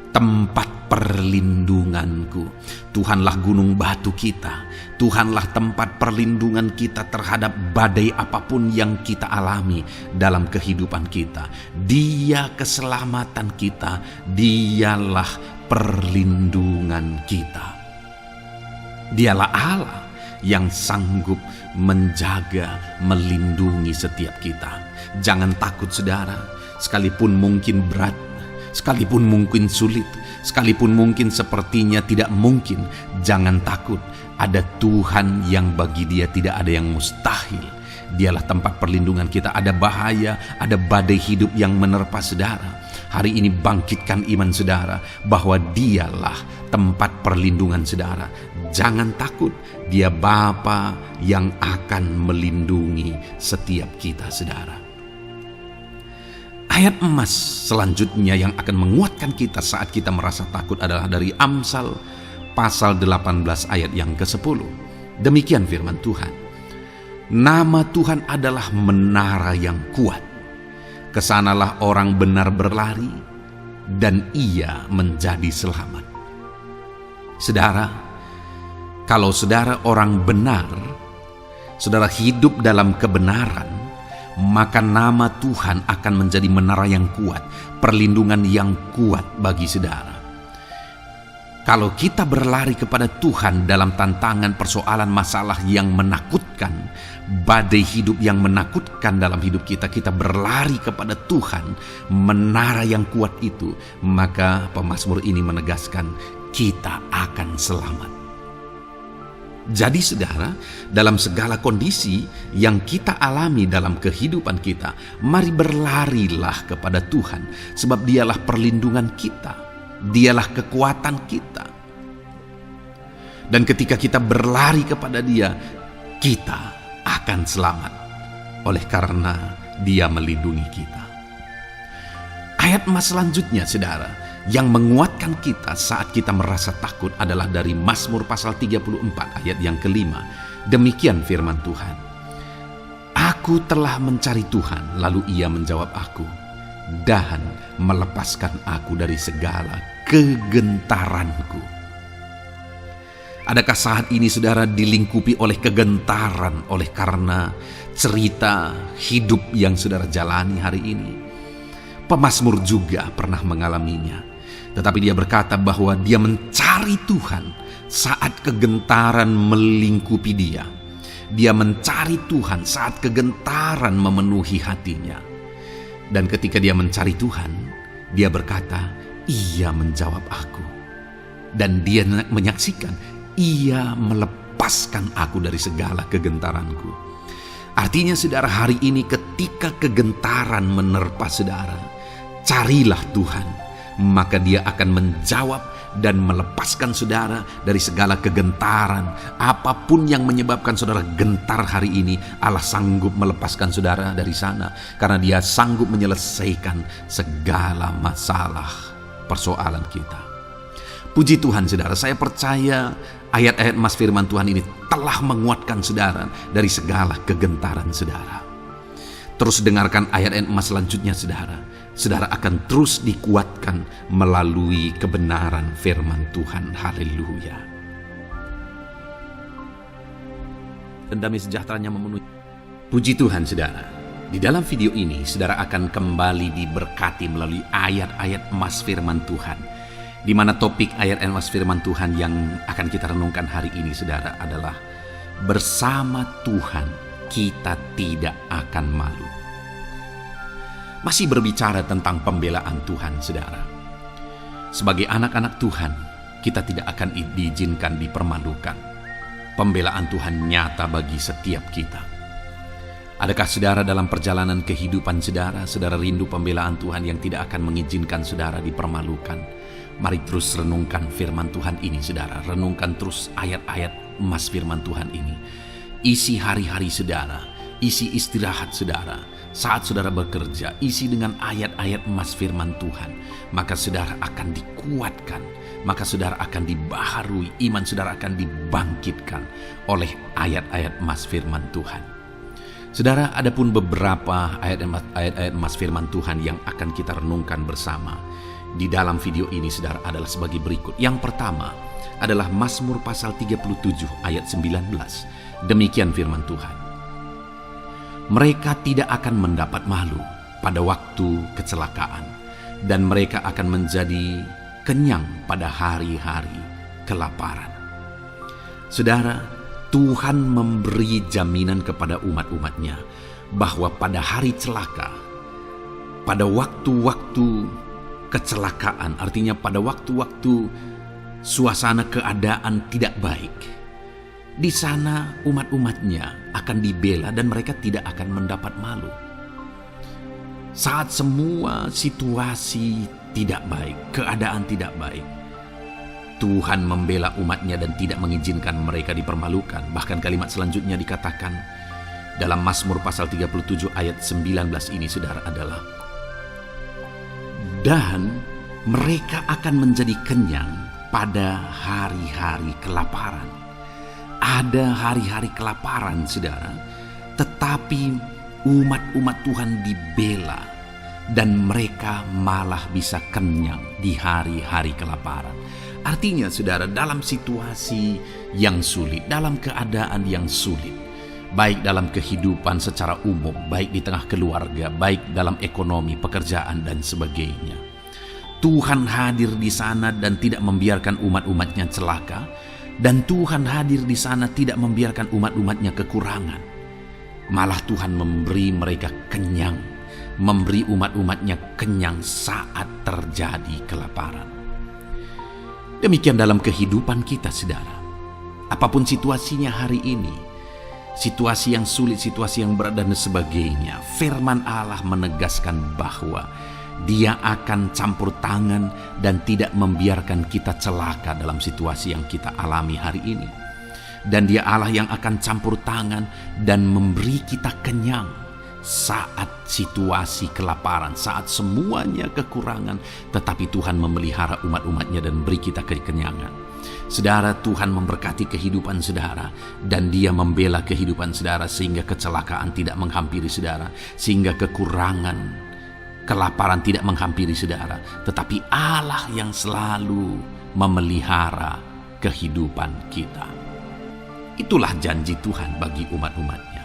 tempat perlindunganku. Tuhanlah gunung batu kita, Tuhanlah tempat perlindungan kita terhadap badai apapun yang kita alami dalam kehidupan kita. Dia keselamatan kita, dialah perlindungan kita. Dialah Allah yang sanggup menjaga, melindungi setiap kita. Jangan takut saudara, sekalipun mungkin berat, sekalipun mungkin sulit, sekalipun mungkin sepertinya tidak mungkin, jangan takut. Ada Tuhan yang bagi Dia tidak ada yang mustahil. Dialah tempat perlindungan kita. Ada bahaya, ada badai hidup yang menerpa saudara. Hari ini bangkitkan iman saudara bahwa Dialah tempat perlindungan saudara. Jangan takut, Dia Bapa yang akan melindungi setiap kita saudara. Ayat emas selanjutnya yang akan menguatkan kita saat kita merasa takut adalah dari Amsal pasal 18 ayat yang ke-10. Demikian firman Tuhan. Nama Tuhan adalah menara yang kuat. Kesanalah orang benar berlari dan ia menjadi selamat. Saudara, kalau saudara orang benar, saudara hidup dalam kebenaran, maka nama Tuhan akan menjadi menara yang kuat, perlindungan yang kuat bagi saudara. Kalau kita berlari kepada Tuhan dalam tantangan, persoalan, masalah yang menakutkan, badai hidup yang menakutkan dalam hidup kita, kita berlari kepada Tuhan, menara yang kuat itu, maka pemazmur ini menegaskan kita akan selamat. Jadi saudara, dalam segala kondisi yang kita alami dalam kehidupan kita, mari berlarilah kepada Tuhan, sebab Dialah perlindungan kita. Dialah kekuatan kita. Dan ketika kita berlari kepada Dia, kita akan selamat. Oleh karena Dia melindungi kita. Ayat emas selanjutnya saudara, yang menguatkan kita saat kita merasa takut adalah dari Mazmur pasal 34 ayat yang kelima. Demikian firman Tuhan. Aku telah mencari Tuhan, lalu Ia menjawab aku, dan melepaskan aku dari segala kegentaranku. Adakah saat ini saudara dilingkupi oleh kegentaran oleh karena cerita hidup yang saudara jalani hari ini? Pemazmur juga pernah mengalaminya, tetapi dia berkata bahwa dia mencari Tuhan saat kegentaran melingkupi dia. Dia mencari Tuhan saat kegentaran memenuhi hatinya. Dan ketika dia mencari Tuhan, dia berkata, Ia menjawab aku. Dan dia menyaksikan, Ia melepaskan aku dari segala kegentaranku. Artinya saudara, hari ini ketika kegentaran menerpa saudara, carilah Tuhan, maka Dia akan menjawab dan melepaskan saudara dari segala kegentaran. Apapun yang menyebabkan saudara gentar hari ini, Allah sanggup melepaskan saudara dari sana, karena Dia sanggup menyelesaikan segala masalah persoalan kita. Puji Tuhan saudara, saya percaya ayat-ayat emas firman Tuhan ini telah menguatkan saudara dari segala kegentaran saudara. Terus dengarkan ayat-ayat emas selanjutnya saudara. Saudara akan terus dikuatkan melalui kebenaran firman Tuhan. Haleluya. Dan damai sejahteranya memenuhi. Puji Tuhan saudara. Di dalam video ini saudara akan kembali diberkati melalui ayat-ayat emas firman Tuhan. Di mana topik ayat emas firman Tuhan yang akan kita renungkan hari ini saudara adalah bersama Tuhan kita tidak akan malu. Masih berbicara tentang pembelaan Tuhan saudara. Sebagai anak-anak Tuhan, kita tidak akan diizinkan dipermalukan. Pembelaan Tuhan nyata bagi setiap kita. Adakah saudara dalam perjalanan kehidupan saudara, saudara rindu pembelaan Tuhan yang tidak akan mengizinkan saudara dipermalukan? Mari terus renungkan firman Tuhan ini saudara. Renungkan terus ayat-ayat emas firman Tuhan ini. Isi hari-hari saudara, isi istirahat saudara. Saat saudara bekerja, isi dengan ayat-ayat emas firman Tuhan. Maka saudara akan dikuatkan. Maka saudara akan dibaharui. Iman saudara akan dibangkitkan oleh ayat-ayat emas firman Tuhan. Saudara, ada pun beberapa ayat-ayat emas firman Tuhan yang akan kita renungkan bersama di dalam video ini saudara adalah sebagai berikut. Yang pertama adalah Mazmur pasal 37 ayat 19. Demikian firman Tuhan. Mereka tidak akan mendapat malu pada waktu kecelakaan, dan mereka akan menjadi kenyang pada hari-hari kelaparan. Saudara, Tuhan memberi jaminan kepada umat-umatnya bahwa pada hari celaka, pada waktu-waktu kecelakaan, artinya pada waktu-waktu suasana keadaan tidak baik, di sana umat-umatnya akan dibela dan mereka tidak akan mendapat malu. Saat semua situasi tidak baik, keadaan tidak baik, Tuhan membela umatnya dan tidak mengizinkan mereka dipermalukan. Bahkan kalimat selanjutnya dikatakan dalam Mazmur pasal 37 ayat 19 ini saudara adalah, dan mereka akan menjadi kenyang pada hari-hari kelaparan. Ada hari-hari kelaparan saudara, tetapi umat-umat Tuhan dibela dan mereka malah bisa kenyang di hari-hari kelaparan. Artinya saudara, dalam situasi yang sulit, dalam keadaan yang sulit, baik dalam kehidupan secara umum, baik di tengah keluarga, baik dalam ekonomi, pekerjaan dan sebagainya, Tuhan hadir di sana dan tidak membiarkan umat-umatnya celaka. Dan Tuhan hadir di sana tidak membiarkan umat-umatnya kekurangan. Malah Tuhan memberi mereka kenyang, memberi umat-umatnya kenyang saat terjadi kelaparan. Demikian dalam kehidupan kita, saudara. Apapun situasinya hari ini, situasi yang sulit, situasi yang berat dan sebagainya, firman Allah menegaskan bahwa Dia akan campur tangan dan tidak membiarkan kita celaka dalam situasi yang kita alami hari ini. Dan Dia Allah yang akan campur tangan dan memberi kita kenyang saat situasi kelaparan, saat semuanya kekurangan, tetapi Tuhan memelihara umat-umatnya dan beri kita kekenyangan. Saudara, Tuhan memberkati kehidupan saudara dan Dia membela kehidupan saudara sehingga kecelakaan tidak menghampiri saudara, sehingga kekurangan, kelaparan tidak menghampiri saudara, tetapi Allah yang selalu memelihara kehidupan kita. Itulah janji Tuhan bagi umat-umatnya.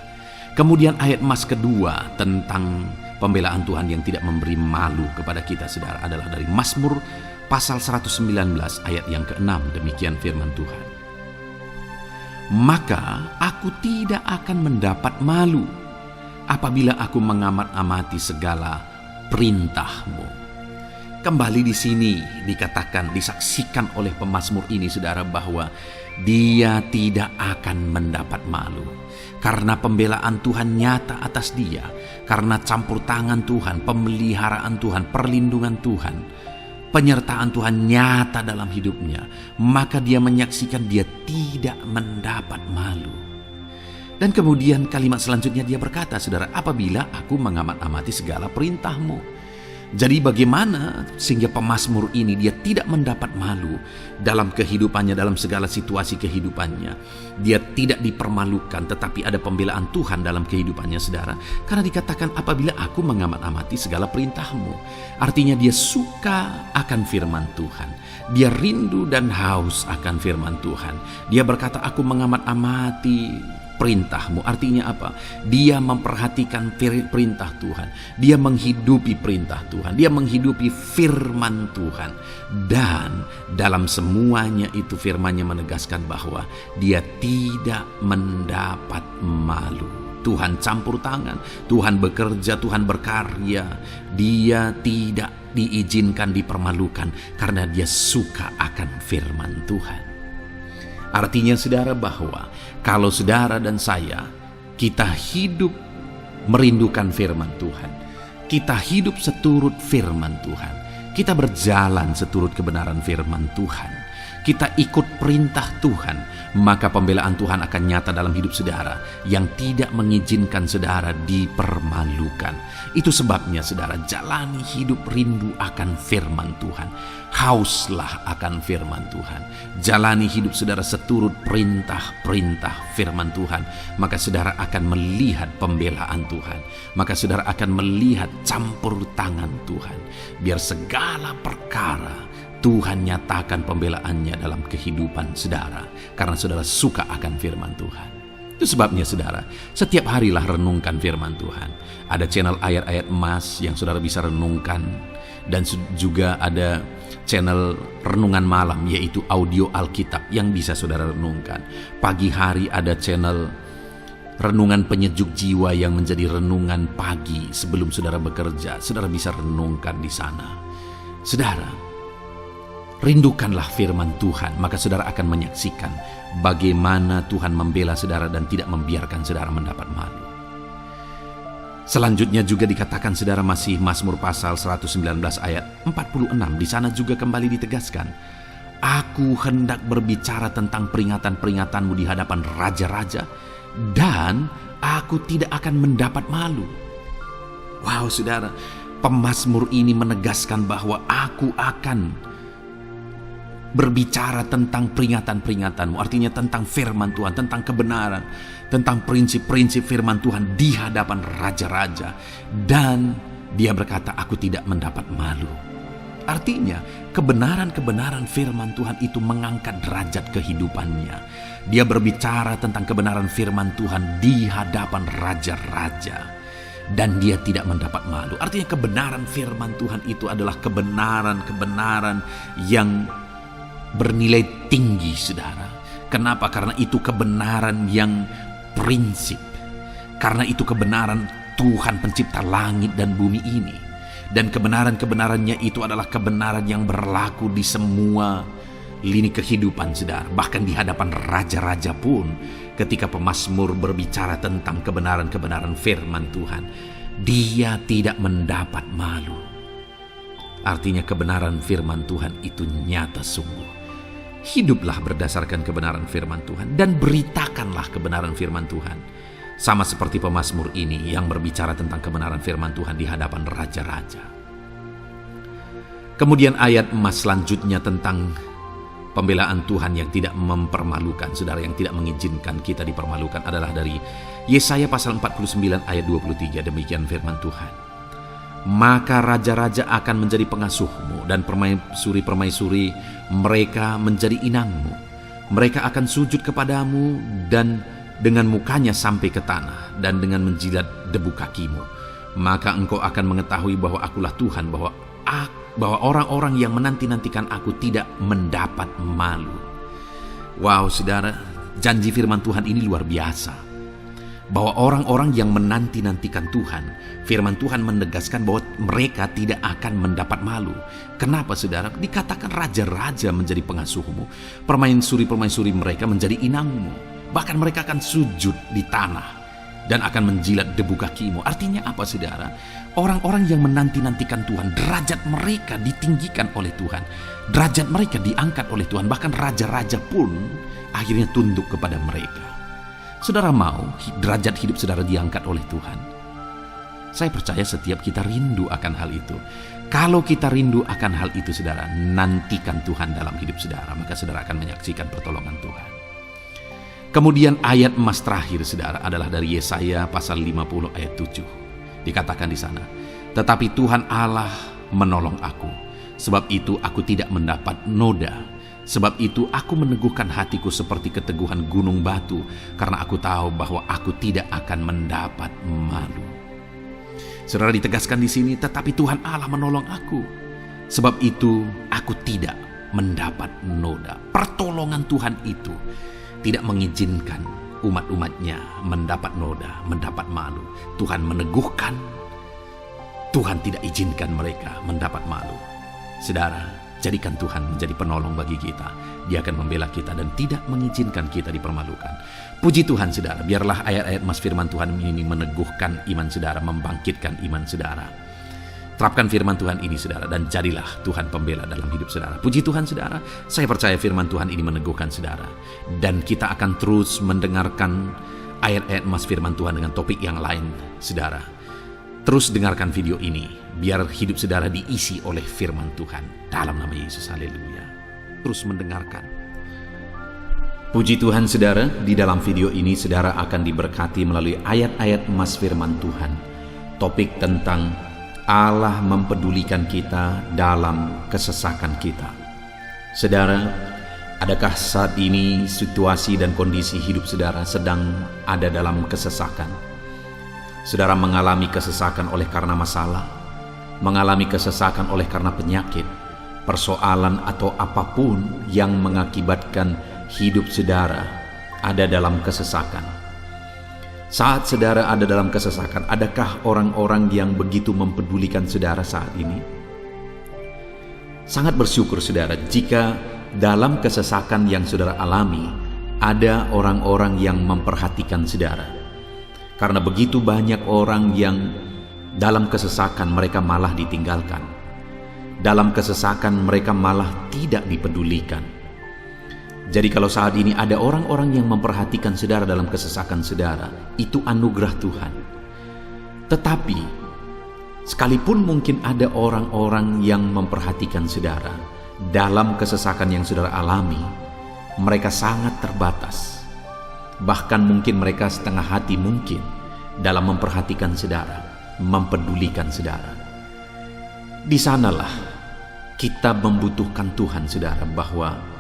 Kemudian ayat emas kedua tentang pembelaan Tuhan yang tidak memberi malu kepada kita, saudara, adalah dari Mazmur pasal 119 ayat yang ke-6. Demikian firman Tuhan. Maka aku tidak akan mendapat malu apabila aku mengamat-amati segala perintah-Mu. Kembali di sini dikatakan, disaksikan oleh pemazmur ini, saudara, bahwa dia tidak akan mendapat malu karena pembelaan Tuhan nyata atas dia, karena campur tangan Tuhan, pemeliharaan Tuhan, perlindungan Tuhan, penyertaan Tuhan nyata dalam hidupnya. Maka dia menyaksikan dia tidak mendapat malu. Dan kemudian kalimat selanjutnya dia berkata, saudara, apabila aku mengamat-amati segala perintah-Mu. Jadi bagaimana sehingga pemazmur ini dia tidak mendapat malu dalam kehidupannya, dalam segala situasi kehidupannya. Dia tidak dipermalukan, tetapi ada pembelaan Tuhan dalam kehidupannya, saudara. Karena dikatakan apabila aku mengamat-amati segala perintah-Mu. Artinya dia suka akan firman Tuhan. Dia rindu dan haus akan firman Tuhan. Dia berkata, aku mengamat-amati perintah-Mu. Artinya apa? Dia memperhatikan perintah Tuhan. Dia menghidupi perintah Tuhan. Dia menghidupi firman Tuhan. Dan dalam semuanya itu firman-Nya menegaskan bahwa dia tidak mendapat malu. Tuhan campur tangan, Tuhan bekerja, Tuhan berkarya. Dia tidak diizinkan dipermalukan karena dia suka akan firman Tuhan. Artinya, saudara, bahwa kalau saudara dan saya, kita hidup merindukan firman Tuhan, kita hidup seturut firman Tuhan, kita berjalan seturut kebenaran firman Tuhan, kita ikut perintah Tuhan, maka pembelaan Tuhan akan nyata dalam hidup saudara yang tidak mengizinkan saudara dipermalukan. Itu sebabnya, saudara, jalani hidup rindu akan firman Tuhan. Hauslah akan firman Tuhan. Jalani hidup saudara seturut perintah-perintah firman Tuhan. Maka saudara akan melihat pembelaan Tuhan. Maka saudara akan melihat campur tangan Tuhan. Biar segala perkara Tuhan nyatakan pembelaannya dalam kehidupan saudara. Karena saudara suka akan firman Tuhan. Itu sebabnya, saudara, setiap harilah renungkan firman Tuhan. Ada channel ayat-ayat emas yang saudara bisa renungkan. Dan juga ada channel renungan malam, yaitu audio Alkitab yang bisa saudara renungkan. Pagi hari ada channel renungan penyejuk jiwa yang menjadi renungan pagi sebelum saudara bekerja. Saudara bisa renungkan di sana. Saudara, rindukanlah firman Tuhan, maka saudara akan menyaksikan bagaimana Tuhan membela saudara dan tidak membiarkan saudara mendapat malu. Selanjutnya juga dikatakan, saudara, masih Mazmur pasal 119 ayat 46. Di sana juga kembali ditegaskan, aku hendak berbicara tentang peringatan-peringatanmu di hadapan raja-raja, dan aku tidak akan mendapat malu. Wow, saudara, pemazmur ini menegaskan bahwa aku akan berbicara tentang peringatan-peringatanmu. Artinya tentang firman Tuhan, tentang kebenaran, tentang prinsip-prinsip firman Tuhan di hadapan raja-raja. Dan dia berkata, aku tidak mendapat malu. Artinya kebenaran-kebenaran firman Tuhan itu mengangkat derajat kehidupannya. Dia berbicara tentang kebenaran firman Tuhan di hadapan raja-raja. dan dia tidak mendapat malu. Artinya kebenaran firman Tuhan itu adalah kebenaran yang bernilai tinggi, saudara. Kenapa? Karena itu kebenaran yang prinsip. Karena itu kebenaran Tuhan pencipta langit dan bumi ini. Dan kebenaran-kebenarannya itu adalah kebenaran yang berlaku di semua lini kehidupan, saudara. Bahkan di hadapan raja-raja pun, ketika pemazmur berbicara tentang kebenaran-kebenaran firman Tuhan, dia tidak mendapat malu. Artinya kebenaran firman Tuhan itu nyata sungguh. Hiduplah berdasarkan kebenaran firman Tuhan dan beritakanlah kebenaran firman Tuhan. Sama seperti pemazmur ini yang berbicara tentang kebenaran firman Tuhan di hadapan raja-raja. Kemudian ayat emas selanjutnya tentang pembelaan Tuhan yang tidak mempermalukan, saudara, yang tidak mengizinkan kita dipermalukan adalah dari Yesaya pasal 49 ayat 23. Demikian firman Tuhan. Maka raja-raja akan menjadi pengasuhmu dan permaisuri-permaisuri mereka menjadi inangmu. Mereka akan sujud kepadamu dan dengan mukanya sampai ke tanah dan dengan menjilat debu kakimu. Maka engkau akan mengetahui bahwa akulah Tuhan, bahwa orang-orang yang menanti-nantikan aku tidak mendapat malu. Wow, saudara, janji firman Tuhan ini luar biasa. Bahwa orang-orang yang menanti-nantikan Tuhan, firman Tuhan menegaskan bahwa mereka tidak akan mendapat malu. Kenapa, saudara? Dikatakan raja-raja menjadi pengasuhmu, permaisuri-permaisuri mereka menjadi inangmu. Bahkan mereka akan sujud di tanah dan akan menjilat debu kakimu. Artinya apa, saudara? Orang-orang yang menanti-nantikan Tuhan, derajat mereka ditinggikan oleh Tuhan. Derajat mereka diangkat oleh Tuhan. Bahkan raja-raja pun akhirnya tunduk kepada mereka. Saudara mau derajat hidup saudara diangkat oleh Tuhan? Saya percaya setiap kita rindu akan hal itu. Kalau kita rindu akan hal itu, saudara, nantikan Tuhan dalam hidup saudara, maka saudara akan menyaksikan pertolongan Tuhan. Kemudian ayat emas terakhir, saudara, adalah dari Yesaya pasal 50 ayat 7. Dikatakan di sana, tetapi Tuhan Allah menolong aku, sebab itu aku tidak mendapat noda. Sebab itu aku meneguhkan hatiku seperti keteguhan gunung batu, karena aku tahu bahwa aku tidak akan mendapat malu. Saudara, ditegaskan di sini, tetapi Tuhan Allah menolong aku, sebab itu aku tidak mendapat noda. Pertolongan Tuhan itu tidak mengizinkan umat-umatnya mendapat noda, mendapat malu. Tuhan meneguhkan, Tuhan tidak izinkan mereka mendapat malu. Saudara, jadikan Tuhan menjadi penolong bagi kita. Dia akan membela kita dan tidak mengizinkan kita dipermalukan. Puji Tuhan, saudara, biarlah ayat-ayat emas firman Tuhan ini meneguhkan iman saudara, membangkitkan iman saudara. Terapkan firman Tuhan ini, saudara, dan jadilah Tuhan pembela dalam hidup saudara. Puji Tuhan, saudara, saya percaya firman Tuhan ini meneguhkan saudara. Dan kita akan terus mendengarkan ayat-ayat emas firman Tuhan dengan topik yang lain, saudara. Terus dengarkan video ini, biar hidup saudara diisi oleh firman Tuhan. Dalam nama Yesus, haleluya. Terus mendengarkan. Puji Tuhan, saudara, di dalam video ini saudara akan diberkati melalui ayat-ayat emas firman Tuhan. Topik tentang Allah mempedulikan kita dalam kesesakan kita. Saudara, adakah saat ini situasi dan kondisi hidup saudara sedang ada dalam kesesakan? Saudara mengalami kesesakan oleh karena masalah, mengalami kesesakan oleh karena penyakit, persoalan atau apapun yang mengakibatkan hidup saudara ada dalam kesesakan. Saat saudara ada dalam kesesakan, adakah orang-orang yang begitu mempedulikan saudara saat ini? Sangat bersyukur, saudara, jika dalam kesesakan yang saudara alami, ada orang-orang yang memperhatikan saudara. Karena begitu banyak orang yang dalam kesesakan mereka malah ditinggalkan. Dalam kesesakan mereka malah tidak dipedulikan. Jadi kalau saat ini ada orang-orang yang memperhatikan saudara dalam kesesakan saudara, itu anugerah Tuhan. Tetapi, sekalipun mungkin ada orang-orang yang memperhatikan saudara dalam kesesakan yang saudara alami, mereka sangat terbatas. Bahkan mungkin mereka setengah hati mungkin dalam memperhatikan saudara, mempedulikan saudara. Di sanalah kita membutuhkan Tuhan, saudara, bahwa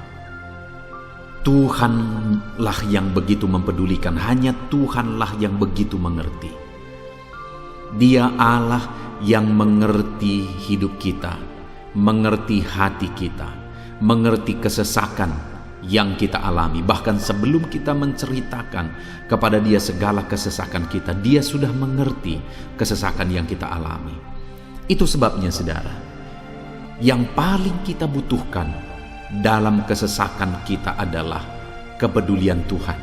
Tuhanlah yang begitu mempedulikan, hanya Tuhanlah yang begitu mengerti. Dia Allah yang mengerti hidup kita, mengerti hati kita, mengerti kesesakan yang kita alami. Bahkan sebelum kita menceritakan kepada Dia segala kesesakan kita, Dia sudah mengerti kesesakan yang kita alami. Itu sebabnya saudara, yang paling kita butuhkan dalam kesesakan kita adalah kepedulian Tuhan.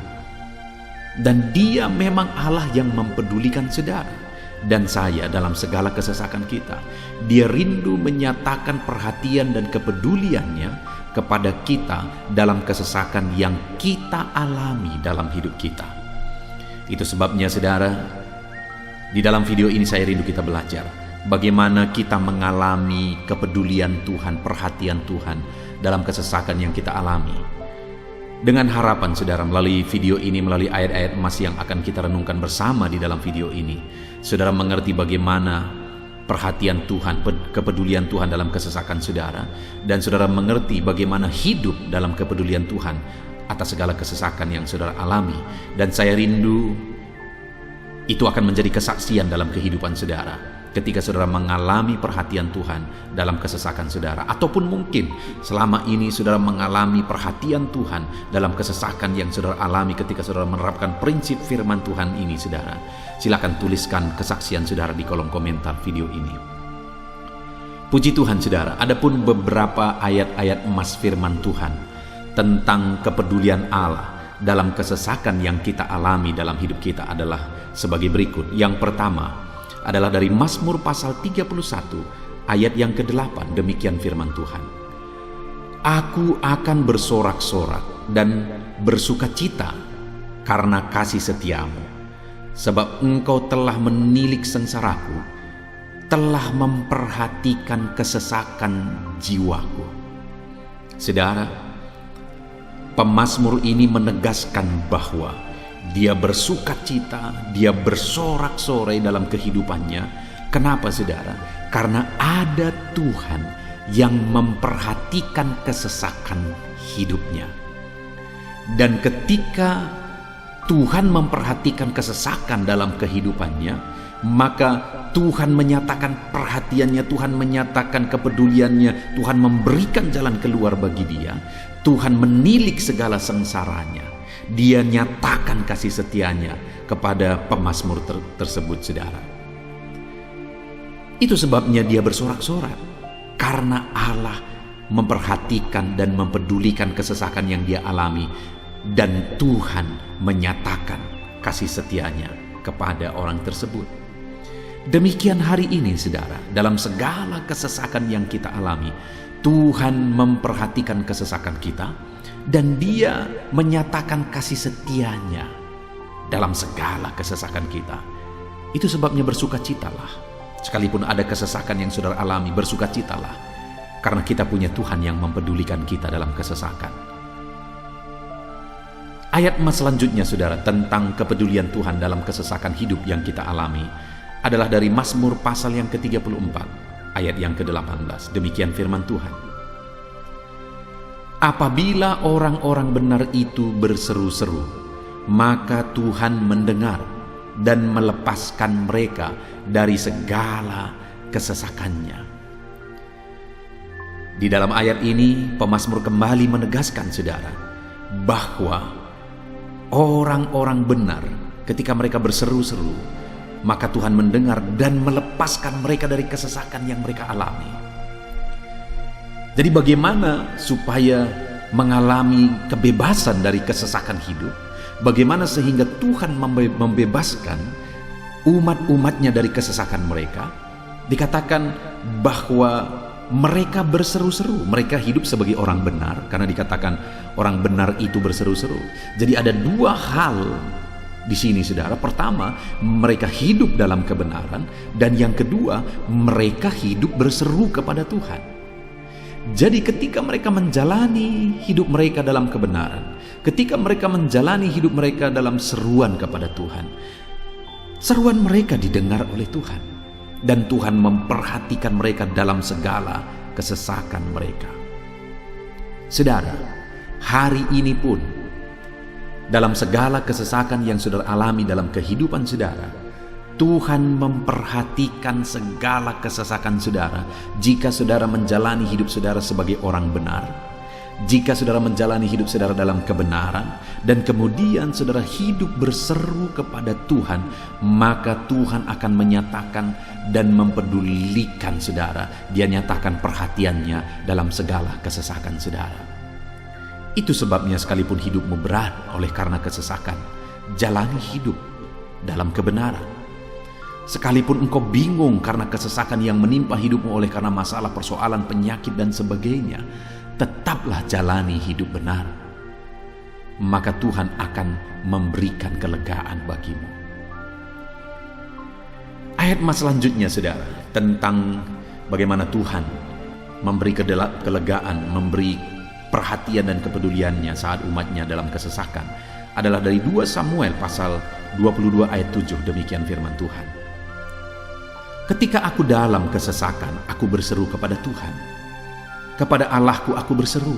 Dan Dia memang Allah yang mempedulikan saudara dan saya dalam segala kesesakan kita. Dia rindu menyatakan perhatian dan kepeduliannya kepada kita dalam kesesakan yang kita alami dalam hidup kita. Itu sebabnya saudara, di dalam video ini saya rindu kita belajar bagaimana kita mengalami kepedulian Tuhan, perhatian Tuhan dalam kesesakan yang kita alami. Dengan harapan saudara, melalui video ini, melalui ayat-ayat emas yang akan kita renungkan bersama di dalam video ini, saudara mengerti bagaimana perhatian Tuhan, kepedulian Tuhan dalam kesesakan saudara, dan saudara mengerti bagaimana hidup dalam kepedulian Tuhan atas segala kesesakan yang saudara alami. Dan saya rindu itu akan menjadi kesaksian dalam kehidupan saudara ketika saudara mengalami perhatian Tuhan dalam kesesakan saudara, ataupun mungkin selama ini saudara mengalami perhatian Tuhan dalam kesesakan yang saudara alami ketika saudara menerapkan prinsip firman Tuhan ini. Saudara, silakan tuliskan kesaksian saudara di kolom komentar video ini. Puji Tuhan saudara, adapun beberapa ayat-ayat emas firman Tuhan tentang kepedulian Allah dalam kesesakan yang kita alami dalam hidup kita adalah sebagai berikut. Yang pertama adalah dari Mazmur pasal 31 ayat yang ke-8. Demikian firman Tuhan. Aku akan bersorak-sorak dan bersukacita karena kasih setiamu, sebab engkau telah menilik sengsaraku, telah memperhatikan kesesakan jiwaku. Saudara, pemazmur ini menegaskan bahwa dia bersukacita, dia bersorak-sorai dalam kehidupannya. Kenapa saudara? Karena ada Tuhan yang memperhatikan kesesakan hidupnya. Dan ketika Tuhan memperhatikan kesesakan dalam kehidupannya, maka Tuhan menyatakan perhatiannya, Tuhan menyatakan kepeduliannya, Tuhan memberikan jalan keluar bagi dia, Tuhan menilik segala sengsaranya. Dia nyatakan kasih setianya kepada pemazmur tersebut saudara. Itu sebabnya dia bersorak-sorak, karena Allah memperhatikan dan mempedulikan kesesakan yang dia alami, dan Tuhan menyatakan kasih setianya kepada orang tersebut. Demikian hari ini saudara, dalam segala kesesakan yang kita alami, Tuhan memperhatikan kesesakan kita, dan Dia menyatakan kasih setianya dalam segala kesesakan kita. Itu sebabnya bersukacitalah. Sekalipun ada kesesakan yang saudara alami, bersukacitalah, karena kita punya Tuhan yang mempedulikan kita dalam kesesakan. Ayat emas selanjutnya saudara tentang kepedulian Tuhan dalam kesesakan hidup yang kita alami adalah dari Mazmur pasal yang ke-34 ayat yang ke-18. Demikian firman Tuhan. Apabila orang-orang benar itu berseru-seru, maka Tuhan mendengar dan melepaskan mereka dari segala kesesakannya. Di dalam ayat ini, pemazmur kembali menegaskan saudara, bahwa orang-orang benar ketika mereka berseru-seru, maka Tuhan mendengar dan melepaskan mereka dari kesesakan yang mereka alami. Jadi bagaimana supaya mengalami kebebasan dari kesesakan hidup? Bagaimana sehingga Tuhan membebaskan umat-umatnya dari kesesakan mereka? Dikatakan bahwa mereka berseru-seru, mereka hidup sebagai orang benar, karena dikatakan orang benar itu berseru-seru. Jadi ada dua hal di sini saudara. Pertama, mereka hidup dalam kebenaran, dan yang kedua, mereka hidup berseru kepada Tuhan. Jadi ketika mereka menjalani hidup mereka dalam kebenaran, ketika mereka menjalani hidup mereka dalam seruan kepada Tuhan, seruan mereka didengar oleh Tuhan, dan Tuhan memperhatikan mereka dalam segala kesesakan mereka. Saudara, hari ini pun dalam segala kesesakan yang saudara alami dalam kehidupan saudara, Tuhan memperhatikan segala kesesakan saudara jika saudara menjalani hidup saudara sebagai orang benar. Jika saudara menjalani hidup saudara dalam kebenaran dan kemudian saudara hidup berseru kepada Tuhan, maka Tuhan akan menyatakan dan mempedulikan saudara. Dia nyatakan perhatiannya dalam segala kesesakan saudara. Itu sebabnya sekalipun hidupmu berat oleh karena kesesakan, jalani hidup dalam kebenaran. Sekalipun engkau bingung karena kesesakan yang menimpa hidupmu oleh karena masalah, persoalan, penyakit dan sebagainya, tetaplah jalani hidup benar. Maka Tuhan akan memberikan kelegaan bagimu. Ayat mas selanjutnya saudara, tentang bagaimana Tuhan memberi kelegaan, memberi perhatian dan kepeduliannya saat umatnya dalam kesesakan, adalah dari 2 Samuel pasal 22 ayat 7. Demikian firman Tuhan. Ketika aku dalam kesesakan, aku berseru kepada Tuhan. Kepada Allahku aku berseru,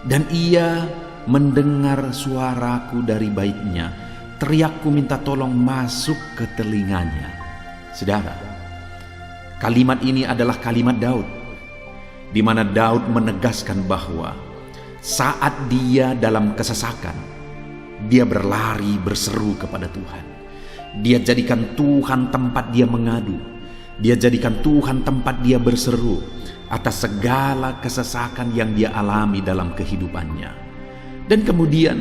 dan Ia mendengar suaraku dari baitnya. Teriakku minta tolong masuk ke telinganya. Saudara, kalimat ini adalah kalimat Daud, di mana Daud menegaskan bahwa saat dia dalam kesesakan, dia berlari berseru kepada Tuhan. Dia jadikan Tuhan tempat dia mengadu. Dia jadikan Tuhan tempat dia berseru atas segala kesesakan yang dia alami dalam kehidupannya. Dan kemudian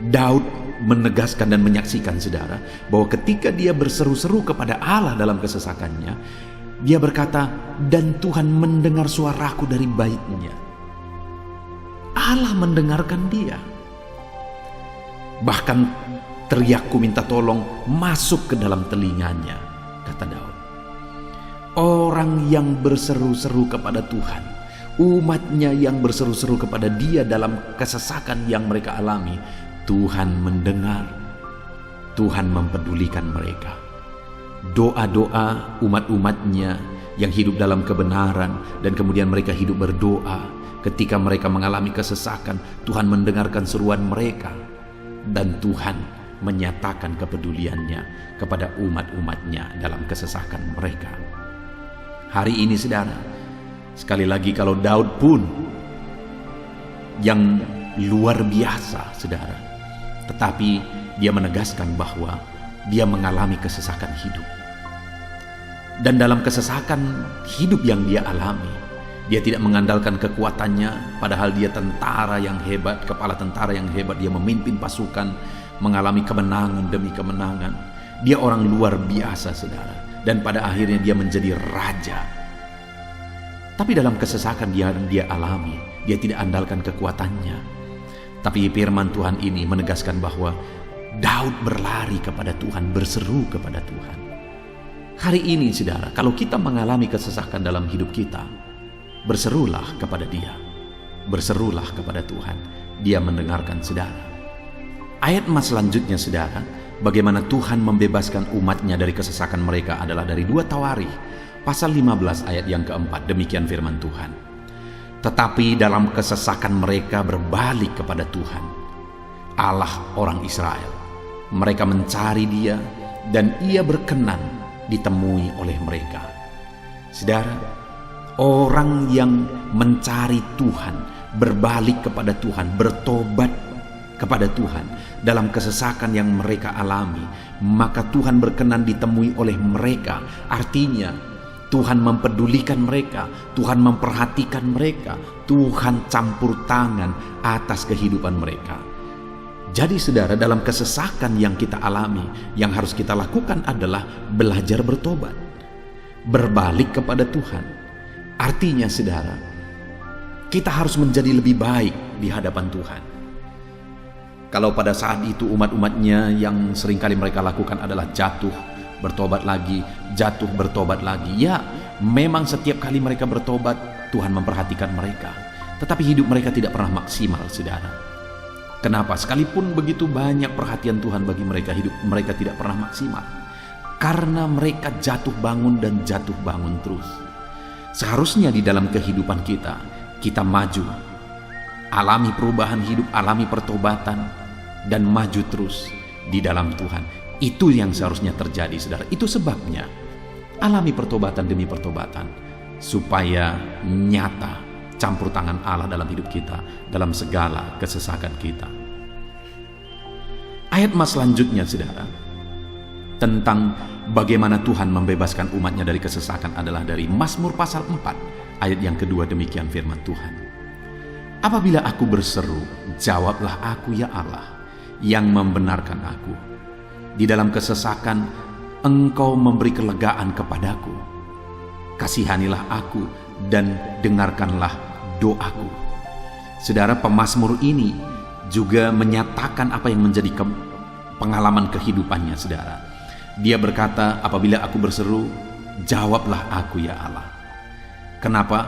Daud menegaskan dan menyaksikan saudara bahwa ketika dia berseru-seru kepada Allah dalam kesesakannya, dia berkata, dan Tuhan mendengar suaraku dari baitnya. Allah mendengarkan dia. Bahkan teriakku minta tolong masuk ke dalam telinganya, kata Daud. Orang yang berseru-seru kepada Tuhan, umatnya yang berseru-seru kepada Dia dalam kesesakan yang mereka alami, Tuhan mendengar, Tuhan mempedulikan mereka. Doa-doa umat-umatnya yang hidup dalam kebenaran dan kemudian mereka hidup berdoa, ketika mereka mengalami kesesakan, Tuhan mendengarkan seruan mereka dan Tuhan menyatakan kepeduliannya kepada umat-umatnya dalam kesesakan mereka. Hari ini saudara, sekali lagi kalau Daud pun yang luar biasa saudara, tetapi dia menegaskan bahwa dia mengalami kesesakan hidup. Dan dalam kesesakan hidup yang dia alami, dia tidak mengandalkan kekuatannya, padahal dia tentara yang hebat, kepala tentara yang hebat, dia memimpin pasukan, mengalami kemenangan demi kemenangan. Dia orang luar biasa saudara, dan pada akhirnya dia menjadi raja. Tapi dalam kesesakan dia alami, dia tidak andalkan kekuatannya. Tapi firman Tuhan ini menegaskan bahwa Daud berlari kepada Tuhan, berseru kepada Tuhan. Hari ini saudara, kalau kita mengalami kesesakan dalam hidup kita, berserulah kepada Dia, berserulah kepada Tuhan. Dia mendengarkan saudara. Ayat mas selanjutnya saudara, bagaimana Tuhan membebaskan umatnya dari kesesakan mereka adalah dari 2 Tawarikh pasal 15 ayat yang keempat. Demikian firman Tuhan. Tetapi dalam kesesakan mereka berbalik kepada Tuhan, Allah orang Israel. Mereka mencari Dia dan Ia berkenan ditemui oleh mereka. Saudara, orang yang mencari Tuhan, berbalik kepada Tuhan, bertobat kepada Tuhan dalam kesesakan yang mereka alami, maka Tuhan berkenan ditemui oleh mereka. Artinya Tuhan mempedulikan mereka, Tuhan memperhatikan mereka, Tuhan campur tangan atas kehidupan mereka. Jadi saudara, dalam kesesakan yang kita alami, yang harus kita lakukan adalah belajar bertobat, berbalik kepada Tuhan. Artinya saudara, kita harus menjadi lebih baik di hadapan Tuhan. Kalau pada saat itu umat-umatnya yang seringkali mereka lakukan adalah jatuh, bertobat lagi, jatuh, bertobat lagi. Ya, memang setiap kali mereka bertobat, Tuhan memperhatikan mereka. Tetapi hidup mereka tidak pernah maksimal, saudara. Kenapa? Sekalipun begitu banyak perhatian Tuhan bagi mereka, hidup mereka tidak pernah maksimal. Karena mereka jatuh bangun dan jatuh bangun terus. Seharusnya di dalam kehidupan kita, kita maju, alami perubahan hidup, alami pertobatan, dan maju terus di dalam Tuhan. Itu yang seharusnya terjadi, saudara. Itu sebabnya alami pertobatan demi pertobatan, supaya nyata campur tangan Allah dalam hidup kita, dalam segala kesesakan kita. Ayat mas selanjutnya, saudara, tentang bagaimana Tuhan membebaskan umatnya dari kesesakan adalah dari Mazmur pasal 4 ayat yang kedua. Demikian firman Tuhan, apabila aku berseru, jawablah aku ya Allah, yang membenarkan aku. Di dalam kesesakan Engkau memberi kelegaan kepadaku. Kasihanilah aku dan dengarkanlah doaku. Saudara, pemazmur ini juga menyatakan apa yang menjadi pengalaman kehidupannya, saudara. Dia berkata, apabila aku berseru, jawablah aku ya Allah. Kenapa?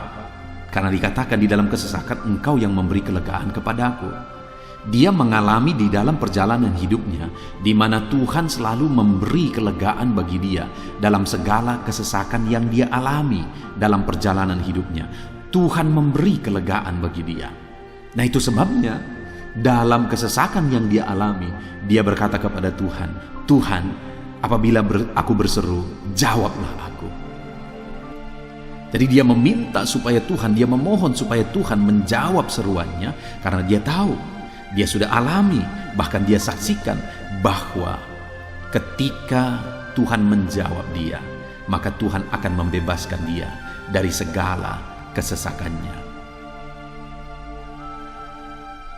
Karena dikatakan di dalam kesesakan Engkau yang memberi kelegaan kepadaku. Dia mengalami di dalam perjalanan hidupnya, di mana Tuhan selalu memberi kelegaan bagi dia dalam segala kesesakan yang dia alami dalam perjalanan hidupnya. Tuhan memberi kelegaan bagi dia. Nah, itu sebabnya dalam kesesakan yang dia alami, dia berkata kepada Tuhan, Tuhan, apabila aku berseru, jawablah aku. Jadi dia meminta supaya Tuhan, dia memohon supaya Tuhan menjawab seruannya, karena dia tahu, dia sudah alami, bahkan dia saksikan bahwa ketika Tuhan menjawab dia, maka Tuhan akan membebaskan dia dari segala kesesakannya.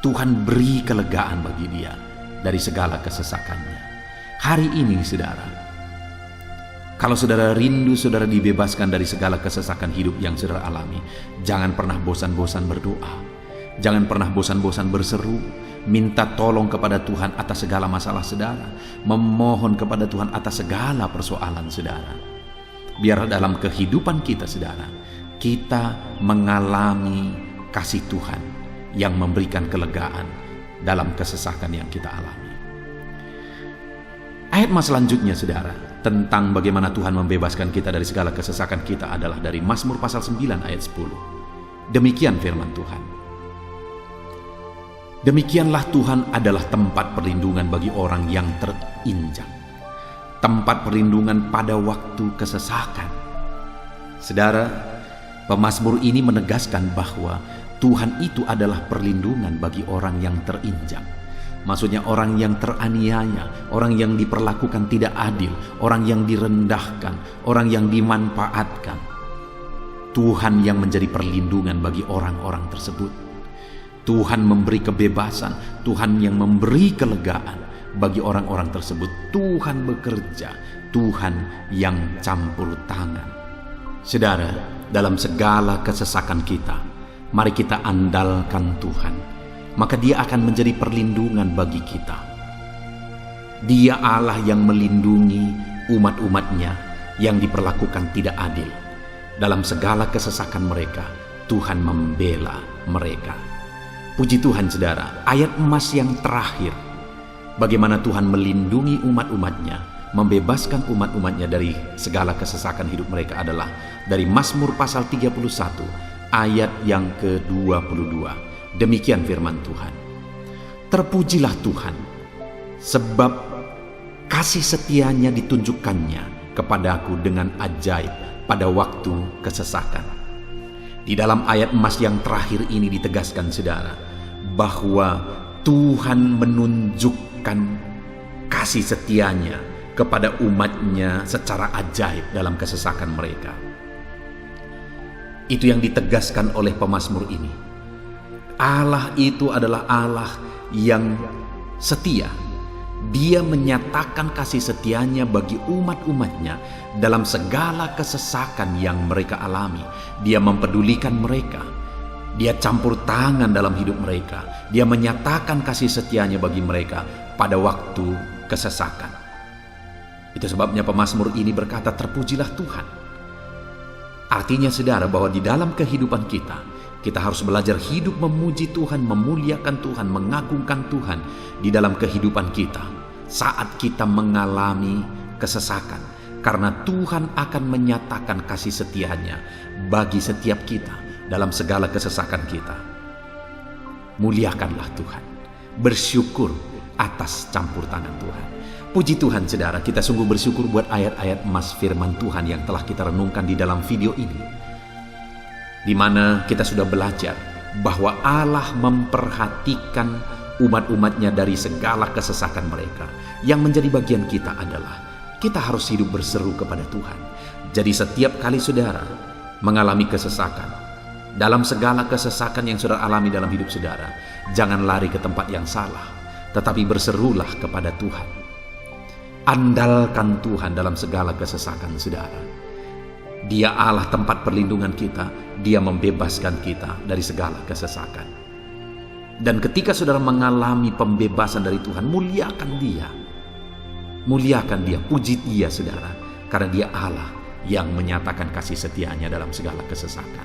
Tuhan beri kelegaan bagi dia dari segala kesesakannya. Hari ini, saudara, kalau saudara rindu saudara dibebaskan dari segala kesesakan hidup yang saudara alami, jangan pernah bosan-bosan berdoa. Jangan pernah bosan-bosan berseru, minta tolong kepada Tuhan atas segala masalah saudara, memohon kepada Tuhan atas segala persoalan saudara. Biar dalam kehidupan kita, saudara, kita mengalami kasih Tuhan yang memberikan kelegaan dalam kesesakan yang kita alami. Ayat mas selanjutnya, saudara, tentang bagaimana Tuhan membebaskan kita dari segala kesesakan kita adalah dari Mazmur pasal 9 ayat 10. Demikian firman Tuhan, demikianlah Tuhan adalah tempat perlindungan bagi orang yang terinjak, tempat perlindungan pada waktu kesesakan. Saudara, pemazmur ini menegaskan bahwa Tuhan itu adalah perlindungan bagi orang yang terinjak. Maksudnya orang yang teraniaya, orang yang diperlakukan tidak adil, orang yang direndahkan, orang yang dimanfaatkan. Tuhan yang menjadi perlindungan bagi orang-orang tersebut. Tuhan memberi kebebasan, Tuhan yang memberi kelegaan bagi orang-orang tersebut. Tuhan bekerja, Tuhan yang campur tangan. Saudara, dalam segala kesesakan kita, mari kita andalkan Tuhan. Maka dia akan menjadi perlindungan bagi kita. Dia Allah yang melindungi umat-umatnya yang diperlakukan tidak adil. Dalam segala kesesakan mereka, Tuhan membela mereka. Puji Tuhan, saudara, ayat emas yang terakhir, bagaimana Tuhan melindungi umat-umatnya, membebaskan umat-umatnya dari segala kesesakan hidup mereka adalah dari Mazmur pasal 31 ayat yang ke-22. Demikian firman Tuhan, terpujilah Tuhan, sebab kasih setianya ditunjukkannya kepadaku dengan ajaib pada waktu kesesakan. Di dalam ayat emas yang terakhir ini ditegaskan, saudara, bahwa Tuhan menunjukkan kasih setianya kepada umatnya secara ajaib dalam kesesakan mereka. Itu yang ditegaskan oleh pemazmur ini. Allah itu adalah Allah yang setia. Dia menyatakan kasih setianya bagi umat-umatnya dalam segala kesesakan yang mereka alami. Dia mempedulikan mereka. Dia campur tangan dalam hidup mereka. Dia menyatakan kasih setianya bagi mereka pada waktu kesesakan. Itu sebabnya pemazmur ini berkata, terpujilah Tuhan. Artinya, saudara, bahwa di dalam kehidupan kita harus belajar hidup memuji Tuhan, memuliakan Tuhan, mengagungkan Tuhan di dalam kehidupan kita saat kita mengalami kesesakan. Karena Tuhan akan menyatakan kasih setianya bagi setiap kita dalam segala kesesakan kita. Muliakanlah Tuhan, bersyukur atas campur tangan Tuhan. Puji Tuhan saudara, kita sungguh bersyukur buat ayat-ayat emas firman Tuhan yang telah kita renungkan di dalam video ini, di mana kita sudah belajar bahwa Allah memperhatikan umat-umatnya dari segala kesesakan mereka. Yang menjadi bagian kita adalah kita harus hidup berseru kepada Tuhan. Jadi setiap kali saudara mengalami kesesakan, dalam segala kesesakan yang saudara alami dalam hidup saudara, jangan lari ke tempat yang salah, tetapi berserulah kepada Tuhan. Andalkan Tuhan dalam segala kesesakan saudara. Dia Allah tempat perlindungan kita. Dia membebaskan kita dari segala kesesakan. Dan ketika saudara mengalami pembebasan dari Tuhan, muliakan Dia. Muliakan Dia, puji Dia saudara. Karena Dia Allah yang menyatakan kasih setianya dalam segala kesesakan.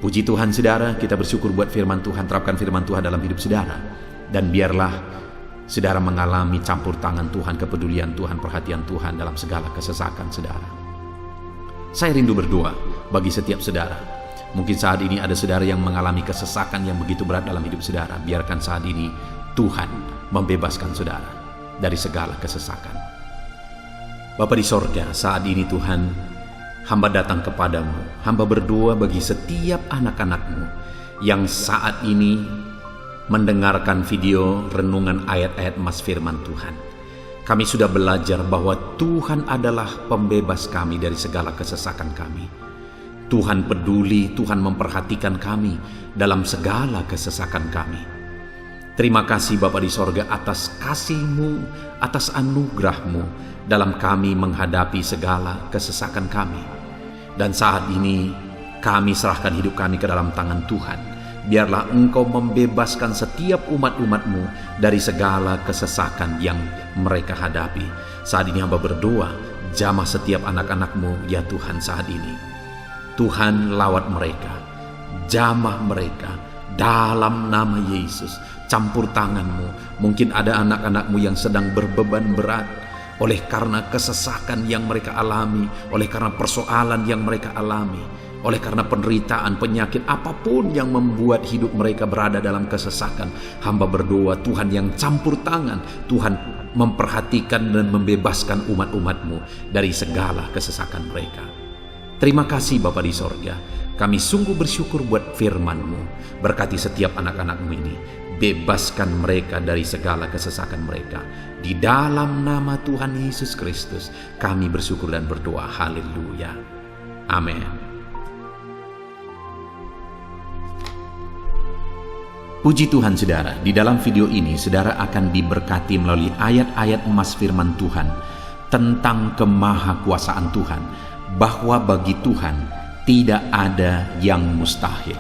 Puji Tuhan saudara, kita bersyukur buat firman Tuhan. Terapkan firman Tuhan dalam hidup saudara. Dan biarlah saudara mengalami campur tangan Tuhan, kepedulian Tuhan, perhatian Tuhan dalam segala kesesakan saudara. Saya rindu berdoa bagi setiap saudara. Mungkin saat ini ada saudara yang mengalami kesesakan yang begitu berat dalam hidup saudara. Biarkan saat ini Tuhan membebaskan saudara dari segala kesesakan. Bapa di sorga, saat ini Tuhan, hamba datang kepadamu. Hamba berdoa bagi setiap anak-anakmu yang saat ini mendengarkan video renungan ayat-ayat emas firman Tuhan. Kami sudah belajar bahwa Tuhan adalah pembebas kami dari segala kesesakan kami. Tuhan peduli, Tuhan memperhatikan kami dalam segala kesesakan kami. Terima kasih Bapa di sorga atas kasih-Mu, atas anugerah-Mu dalam kami menghadapi segala kesesakan kami. Dan saat ini kami serahkan hidup kami ke dalam tangan Tuhan. Biarlah Engkau membebaskan setiap umat-umat-Mu dari segala kesesakan yang mereka hadapi. Saat ini hamba berdoa, jamah setiap anak-anak-Mu ya Tuhan saat ini. Tuhan lawat mereka, jamah mereka dalam nama Yesus. Campur tangan-Mu. Mungkin ada anak-anak-Mu yang sedang berbeban berat oleh karena kesesakan yang mereka alami, oleh karena persoalan yang mereka alami, oleh karena penderitaan, penyakit, apapun yang membuat hidup mereka berada dalam kesesakan. Hamba berdoa Tuhan yang campur tangan, Tuhan memperhatikan dan membebaskan umat-umat-Mu dari segala kesesakan mereka. Terima kasih Bapa di sorga. Kami sungguh bersyukur buat firman-Mu. Berkati setiap anak-anak-Mu ini. Bebaskan mereka dari segala kesesakan mereka. Di dalam nama Tuhan Yesus Kristus kami bersyukur dan berdoa. Haleluya. Amin. Puji Tuhan saudara, di dalam video ini saudara akan diberkati melalui ayat-ayat emas firman Tuhan tentang kemahakuasaan Tuhan, bahwa bagi Tuhan tidak ada yang mustahil.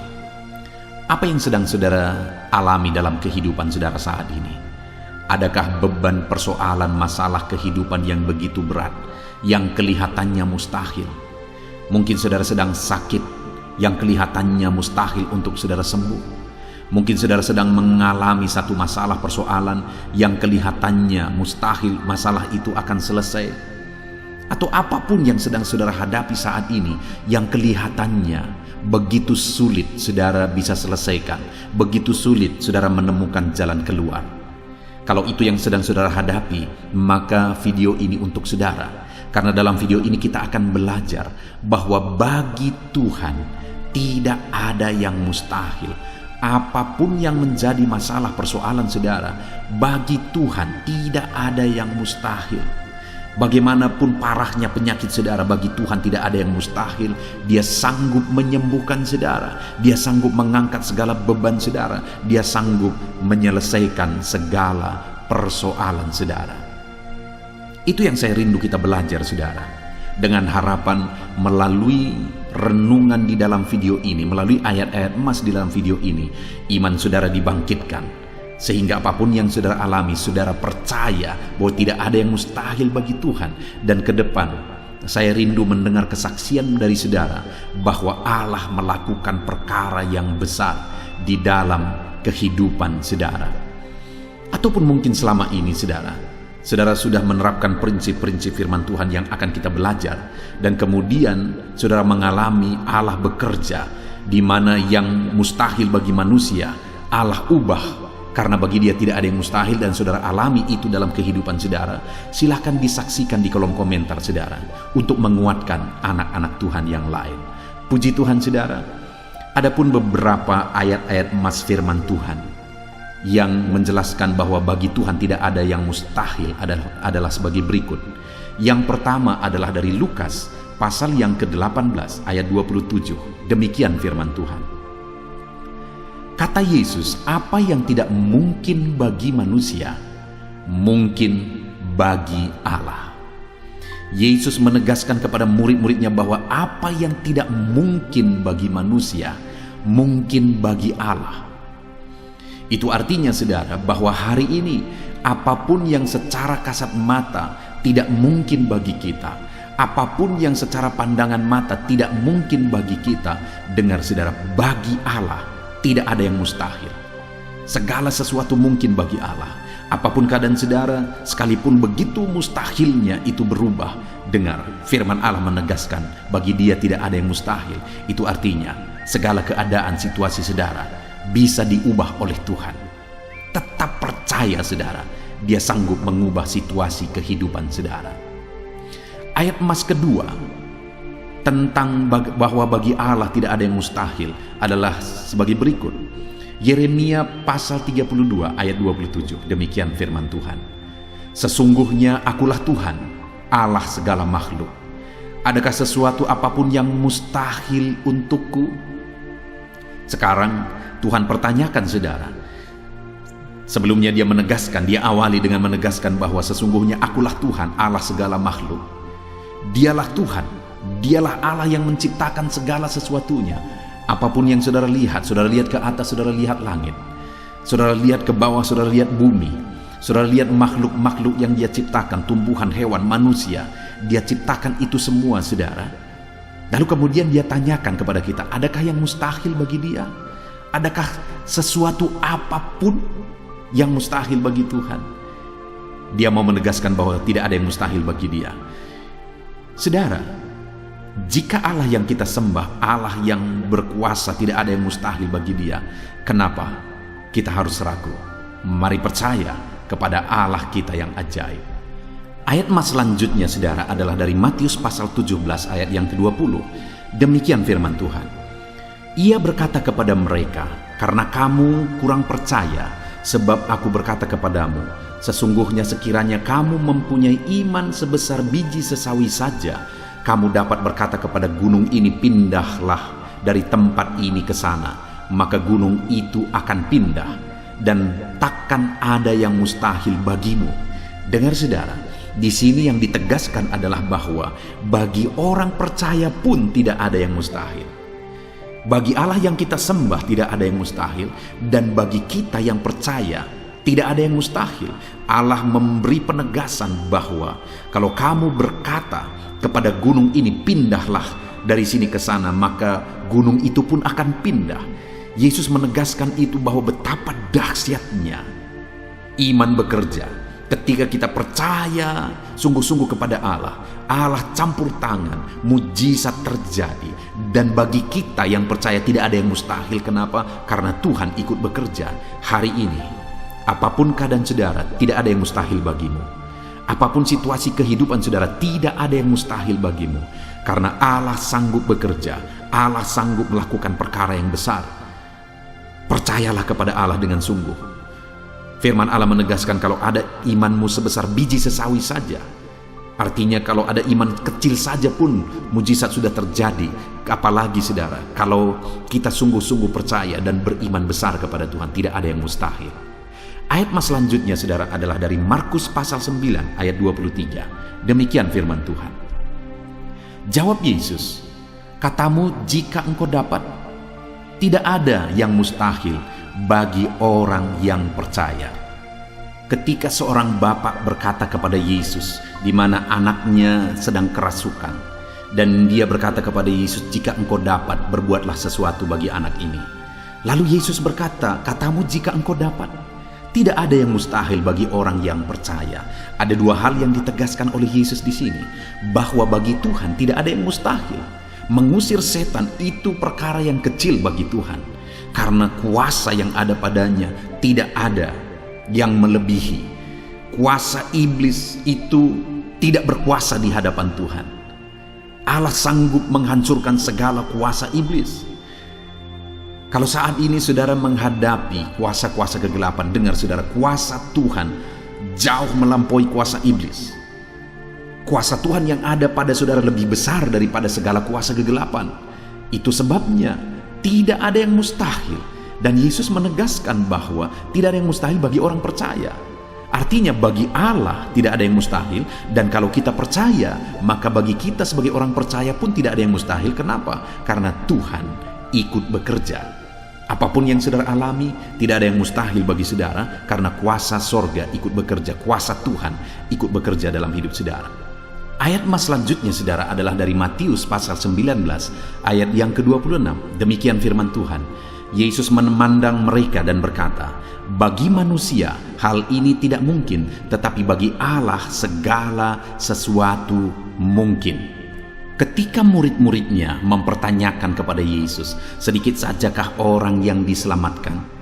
Apa yang sedang saudara alami dalam kehidupan saudara saat ini? Adakah beban, persoalan, masalah kehidupan yang begitu berat, yang kelihatannya mustahil? Mungkin saudara sedang sakit, yang kelihatannya mustahil untuk saudara sembuh. Mungkin saudara sedang mengalami satu masalah, persoalan yang kelihatannya mustahil masalah itu akan selesai. Atau apapun yang sedang saudara hadapi saat ini yang kelihatannya begitu sulit saudara bisa selesaikan, begitu sulit saudara menemukan jalan keluar. Kalau itu yang sedang saudara hadapi, maka video ini untuk saudara. Karena dalam video ini kita akan belajar bahwa bagi Tuhan tidak ada yang mustahil. Apapun yang menjadi masalah persoalan saudara, bagi Tuhan tidak ada yang mustahil. Bagaimanapun parahnya penyakit saudara, bagi Tuhan tidak ada yang mustahil. Dia sanggup menyembuhkan saudara, Dia sanggup mengangkat segala beban saudara, Dia sanggup menyelesaikan segala persoalan saudara. Itu yang saya rindu kita belajar saudara. Dengan harapan melalui renungan di dalam video ini, melalui ayat-ayat emas di dalam video ini, iman saudara dibangkitkan. Sehingga apapun yang saudara alami, saudara percaya bahwa tidak ada yang mustahil bagi Tuhan. Dan ke depan, saya rindu mendengar kesaksian dari saudara bahwa Allah melakukan perkara yang besar di dalam kehidupan saudara. Ataupun mungkin selama ini saudara sudah menerapkan prinsip-prinsip firman Tuhan yang akan kita belajar, dan kemudian saudara mengalami Allah bekerja di mana yang mustahil bagi manusia, Allah ubah karena bagi Dia tidak ada yang mustahil dan saudara alami itu dalam kehidupan saudara, silahkan disaksikan di kolom komentar saudara untuk menguatkan anak-anak Tuhan yang lain. Puji Tuhan saudara. Adapun beberapa ayat-ayat emas firman Tuhan yang menjelaskan bahwa bagi Tuhan tidak ada yang mustahil adalah sebagai berikut. Yang pertama adalah dari Lukas pasal yang ke-18 ayat 27. Demikian firman Tuhan. Kata Yesus, apa yang tidak mungkin bagi manusia, mungkin bagi Allah. Yesus menegaskan kepada murid-muridnya bahwa apa yang tidak mungkin bagi manusia, mungkin bagi Allah. Itu artinya saudara bahwa hari ini apapun yang secara kasat mata tidak mungkin bagi kita, apapun yang secara pandangan mata tidak mungkin bagi kita, dengar saudara, bagi Allah tidak ada yang mustahil. Segala sesuatu mungkin bagi Allah. Apapun keadaan saudara, sekalipun begitu mustahilnya itu berubah, dengar, firman Allah menegaskan bagi Dia tidak ada yang mustahil. Itu artinya segala keadaan situasi saudara bisa diubah oleh Tuhan. Tetap percaya saudara, Dia sanggup mengubah situasi kehidupan saudara. Ayat emas kedua tentang bahwa bagi Allah tidak ada yang mustahil adalah sebagai berikut. Yeremia pasal 32 ayat 27. Demikian firman Tuhan. Sesungguhnya akulah Tuhan, Allah segala makhluk. Adakah sesuatu apapun yang mustahil untukku? Sekarang Tuhan pertanyakan saudara. Sebelumnya Dia menegaskan, Dia awali dengan menegaskan bahwa sesungguhnya akulah Tuhan, Allah segala makhluk. Dialah Tuhan, Dialah Allah yang menciptakan segala sesuatunya. Apapun yang saudara lihat ke atas, saudara lihat langit, saudara lihat ke bawah, saudara lihat bumi, saudara lihat makhluk-makhluk yang Dia ciptakan, tumbuhan, hewan, manusia, Dia ciptakan itu semua saudara. Lalu kemudian Dia tanyakan kepada kita, adakah yang mustahil bagi Dia? Adakah sesuatu apapun yang mustahil bagi Tuhan? Dia mau menegaskan bahwa tidak ada yang mustahil bagi Dia. Saudara, jika Allah yang kita sembah, Allah yang berkuasa, tidak ada yang mustahil bagi Dia, kenapa kita harus ragu? Mari percaya kepada Allah kita yang ajaib. Ayat emas selanjutnya saudara adalah dari Matius pasal 17 ayat yang ke-20. Demikian firman Tuhan. Ia berkata kepada mereka, karena kamu kurang percaya, sebab aku berkata kepadamu, sesungguhnya sekiranya kamu mempunyai iman sebesar biji sesawi saja, kamu dapat berkata kepada gunung ini, pindahlah dari tempat ini ke sana, maka gunung itu akan pindah, dan takkan ada yang mustahil bagimu. Dengar saudara, di sini yang ditegaskan adalah bahwa bagi orang percaya pun tidak ada yang mustahil. Bagi Allah yang kita sembah tidak ada yang mustahil, dan bagi kita yang percaya tidak ada yang mustahil. Allah memberi penegasan bahwa kalau kamu berkata kepada gunung ini, pindahlah dari sini ke sana, maka gunung itu pun akan pindah. Yesus menegaskan itu bahwa betapa dahsyatnya iman bekerja. Ketika kita percaya sungguh-sungguh kepada Allah, Allah campur tangan, mujizat terjadi. Dan bagi kita yang percaya tidak ada yang mustahil. Kenapa? Karena Tuhan ikut bekerja. Hari ini, apapun keadaan saudara, tidak ada yang mustahil bagimu. Apapun situasi kehidupan saudara, tidak ada yang mustahil bagimu. Karena Allah sanggup bekerja, Allah sanggup melakukan perkara yang besar. Percayalah kepada Allah dengan sungguh. Firman Allah menegaskan kalau ada imanmu sebesar biji sesawi saja, artinya kalau ada iman kecil saja pun mujizat sudah terjadi. Apalagi saudara, kalau kita sungguh-sungguh percaya dan beriman besar kepada Tuhan, tidak ada yang mustahil. Ayat mas selanjutnya saudara adalah dari Markus pasal 9 ayat 23. Demikian firman Tuhan. Jawab Yesus, katamu jika engkau dapat, tidak ada yang mustahil bagi orang yang percaya. Ketika seorang bapak berkata kepada Yesus, di mana anaknya sedang kerasukan, dan dia berkata kepada Yesus, jika engkau dapat, berbuatlah sesuatu bagi anak ini. Lalu Yesus berkata, katamu jika engkau dapat. Tidak ada yang mustahil bagi orang yang percaya. Ada dua hal yang ditegaskan oleh Yesus di sini, bahwa bagi Tuhan tidak ada yang mustahil. Mengusir setan itu perkara yang kecil bagi Tuhan. karena kuasa yang ada padanya tidak ada yang melebihi. Kuasa iblis itu tidak berkuasa di hadapan Tuhan. Allah sanggup menghancurkan segala kuasa iblis. Kalau saat ini saudara menghadapi kuasa-kuasa kegelapan, dengar saudara, kuasa Tuhan jauh melampaui kuasa iblis. Kuasa Tuhan yang ada pada saudara lebih besar daripada segala kuasa kegelapan. Itu sebabnya tidak ada yang mustahil. Dan Yesus menegaskan bahwa tidak ada yang mustahil bagi orang percaya. Artinya bagi Allah tidak ada yang mustahil, dan kalau kita percaya, maka bagi kita sebagai orang percaya pun tidak ada yang mustahil. Kenapa? Karena Tuhan ikut bekerja. Apapun yang saudara alami, tidak ada yang mustahil bagi saudara, karena kuasa sorga ikut bekerja, kuasa Tuhan ikut bekerja dalam hidup saudara. Ayat mas selanjutnya saudara adalah dari Matius pasal 19 ayat yang ke-26. Demikian firman Tuhan. Yesus memandang mereka dan berkata, bagi manusia hal ini tidak mungkin, tetapi bagi Allah segala sesuatu mungkin. Ketika murid-muridnya mempertanyakan kepada Yesus, sedikit sajakah orang yang diselamatkan?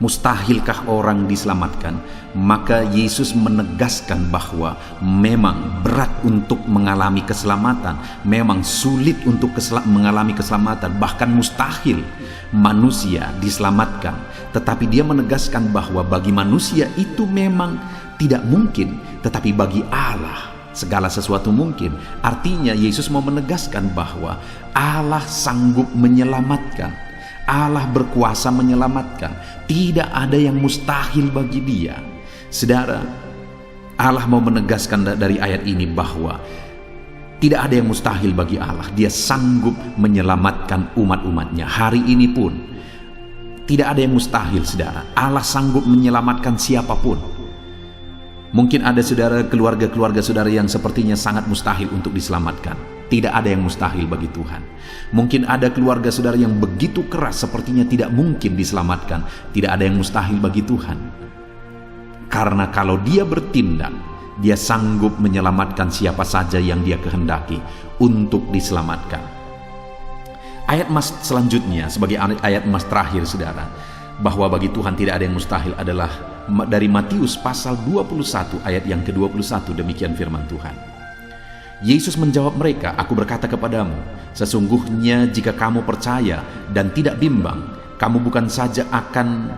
Mustahilkah orang diselamatkan? Maka Yesus menegaskan bahwa memang berat untuk mengalami keselamatan, memang sulit untuk mengalami keselamatan, bahkan mustahil manusia diselamatkan. Tetapi dia menegaskan bahwa bagi manusia itu memang tidak mungkin, tetapi bagi Allah segala sesuatu mungkin. Artinya Yesus mau menegaskan bahwa Allah sanggup menyelamatkan. Allah berkuasa menyelamatkan. Tidak ada yang mustahil bagi Dia. Saudara, Allah mau menegaskan dari ayat ini bahwa tidak ada yang mustahil bagi Allah. Dia sanggup menyelamatkan umat-umatnya. Hari ini pun tidak ada yang mustahil, saudara. Allah sanggup menyelamatkan siapapun. Mungkin ada saudara, keluarga-keluarga saudara yang sepertinya sangat mustahil untuk diselamatkan. Tidak ada yang mustahil bagi Tuhan. Mungkin ada keluarga saudara yang begitu keras, sepertinya tidak mungkin diselamatkan. Tidak ada yang mustahil bagi Tuhan. Karena kalau Dia bertindak, Dia sanggup menyelamatkan siapa saja yang Dia kehendaki untuk diselamatkan. Ayat mas selanjutnya sebagai ayat mas terakhir saudara, bahwa bagi Tuhan tidak ada yang mustahil adalah dari Matius pasal 21 ayat yang ke-21. Demikian firman Tuhan. Yesus menjawab mereka, aku berkata kepadamu, sesungguhnya jika kamu percaya dan tidak bimbang, kamu bukan saja akan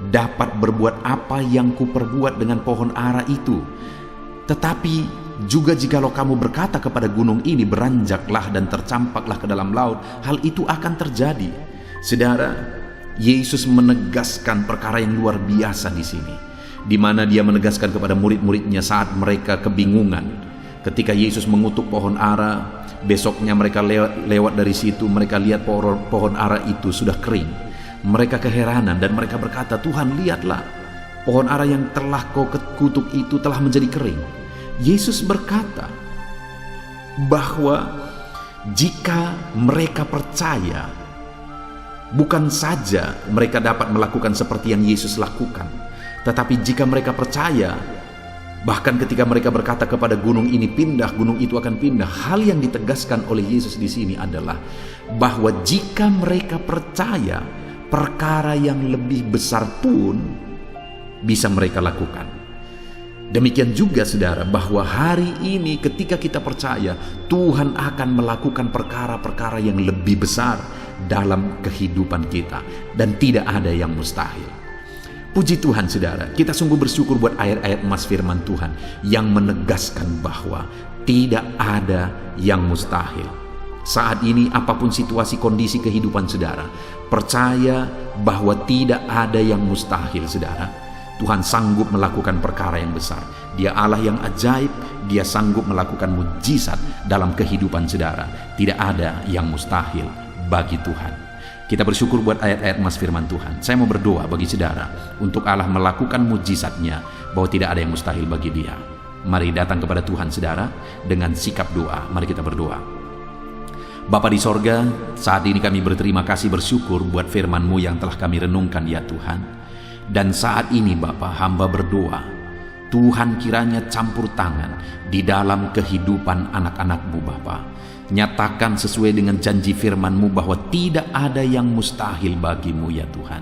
dapat berbuat apa yang kuperbuat dengan pohon ara itu, tetapi juga jikalau kamu berkata kepada gunung ini, beranjaklah dan tercampaklah ke dalam laut, hal itu akan terjadi. Saudara, Yesus menegaskan perkara yang luar biasa di sini, di mana Dia menegaskan kepada murid-muridnya saat mereka kebingungan. Ketika Yesus mengutuk pohon ara, besoknya mereka lewat dari situ, mereka lihat pohon ara itu sudah kering. Mereka keheranan dan mereka berkata, Tuhan, lihatlah, pohon ara yang telah kau kutuk itu telah menjadi kering. Yesus berkata bahwa jika mereka percaya, bukan saja mereka dapat melakukan seperti yang Yesus lakukan, tetapi jika mereka percaya, bahkan ketika mereka berkata kepada gunung ini pindah, gunung itu akan pindah. Hal yang ditegaskan oleh Yesus di sini adalah bahwa jika mereka percaya, perkara yang lebih besar pun bisa mereka lakukan. Demikian juga saudara, bahwa hari ini ketika kita percaya, Tuhan akan melakukan perkara-perkara yang lebih besar dalam kehidupan kita, dan tidak ada yang mustahil. Puji Tuhan saudara, kita sungguh bersyukur buat ayat-ayat emas firman Tuhan yang menegaskan bahwa tidak ada yang mustahil. Saat ini apapun situasi kondisi kehidupan saudara, percaya bahwa tidak ada yang mustahil saudara. Tuhan sanggup melakukan perkara yang besar. Dia Allah yang ajaib, Dia sanggup melakukan mujizat dalam kehidupan saudara. Tidak ada yang mustahil bagi Tuhan. Kita bersyukur buat ayat-ayat emas firman Tuhan. Saya mau berdoa bagi saudara untuk Allah melakukan mujizatnya, bahwa tidak ada yang mustahil bagi Dia. Mari datang kepada Tuhan saudara dengan sikap doa. Mari kita berdoa. Bapa di sorga, saat ini kami berterima kasih bersyukur buat firman-Mu yang telah kami renungkan ya Tuhan. Dan saat ini Bapa, hamba berdoa, Tuhan kiranya campur tangan di dalam kehidupan anak-anak-Mu Bapa. Nyatakan sesuai dengan janji firman-Mu bahwa tidak ada yang mustahil bagi-Mu ya Tuhan.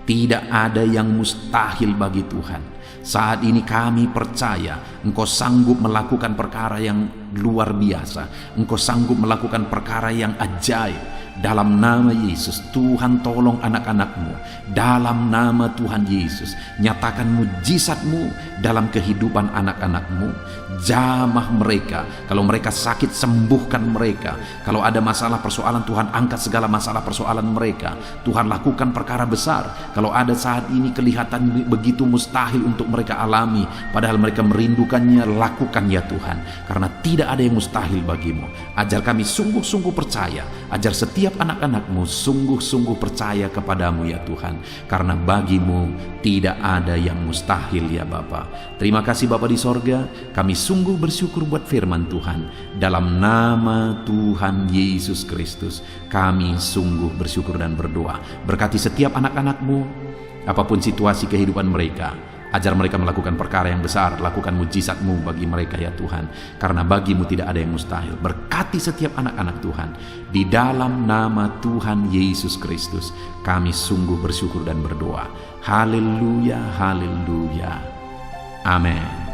Tidak ada yang mustahil bagi Tuhan. Saat ini kami percaya Engkau sanggup melakukan perkara yang luar biasa. Engkau sanggup melakukan perkara yang ajaib. Dalam nama Yesus, Tuhan tolong anak-anak-Mu. Dalam nama Tuhan Yesus, nyatakan mujizat-Mu dalam kehidupan anak-anak-Mu. Jamah mereka. Kalau mereka sakit, sembuhkan mereka. Kalau ada masalah persoalan, Tuhan angkat segala masalah persoalan mereka. Tuhan lakukan perkara besar. Kalau ada saat ini kelihatan begitu mustahil untuk mereka alami, padahal mereka merindukannya, lakukan ya Tuhan. Karena tidak ada yang mustahil bagi-Mu. Ajar kami sungguh-sungguh percaya. Ajar setiap anak-anak-Mu sungguh-sungguh percaya kepadamu ya Tuhan. Karena bagi-Mu tidak ada yang mustahil ya Bapa. Terima kasih Bapa di sorga. Kami sungguh bersyukur buat firman Tuhan. Dalam nama Tuhan Yesus Kristus, kami sungguh bersyukur dan berdoa. Berkati setiap anak-anak-Mu, apapun situasi kehidupan mereka. Ajar mereka melakukan perkara yang besar. Lakukan mujizat-Mu bagi mereka ya Tuhan. Karena bagi-Mu tidak ada yang mustahil. Berkati setiap anak-anak Tuhan. Di dalam nama Tuhan Yesus Kristus, kami sungguh bersyukur dan berdoa. Haleluya, haleluya. Amin.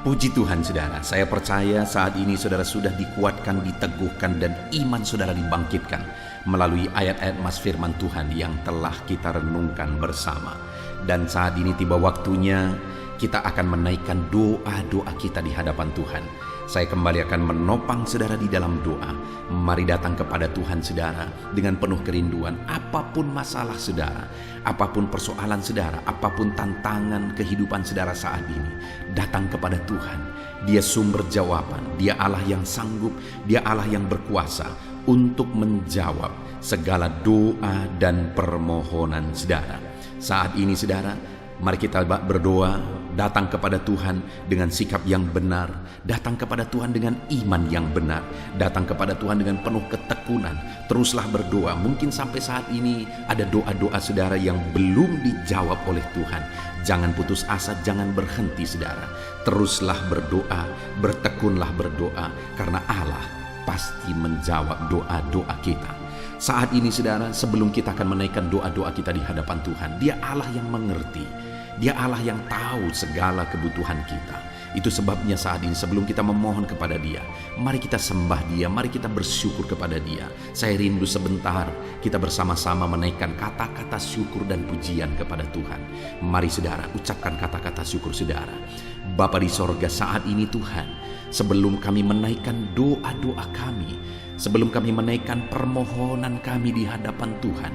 Puji Tuhan saudara, saya percaya saat ini saudara sudah dikuatkan, diteguhkan, dan iman saudara dibangkitkan melalui ayat-ayat mas firman Tuhan yang telah kita renungkan bersama. Dan saat ini tiba waktunya kita akan menaikkan doa-doa kita di hadapan Tuhan. Saya kembali akan menopang saudara di dalam doa. Mari datang kepada Tuhan saudara dengan penuh kerinduan. Apapun masalah saudara, apapun persoalan saudara, apapun tantangan kehidupan saudara saat ini, datang kepada Tuhan. Dia sumber jawaban, Dia Allah yang sanggup, Dia Allah yang berkuasa untuk menjawab segala doa dan permohonan saudara. Saat ini saudara, mari kita berdoa. Datang kepada Tuhan dengan sikap yang benar. Datang kepada Tuhan dengan iman yang benar. Datang kepada Tuhan dengan penuh ketekunan. Teruslah berdoa. Mungkin sampai saat ini ada doa-doa saudara yang belum dijawab oleh Tuhan. Jangan putus asa, jangan berhenti saudara. Teruslah berdoa, bertekunlah berdoa. Karena Allah pasti menjawab doa-doa kita. Saat ini saudara, sebelum kita akan menaikkan doa-doa kita di hadapan Tuhan, Dia Allah yang mengerti. Dia Allah yang tahu segala kebutuhan kita. Itu sebabnya saat ini sebelum kita memohon kepada Dia, mari kita sembah Dia, mari kita bersyukur kepada Dia. Saya rindu sebentar kita bersama-sama menaikkan kata-kata syukur dan pujian kepada Tuhan. Mari saudara, ucapkan kata-kata syukur saudara. Bapa di sorga, saat ini Tuhan, sebelum kami menaikkan doa-doa kami, sebelum kami menaikkan permohonan kami di hadapan Tuhan,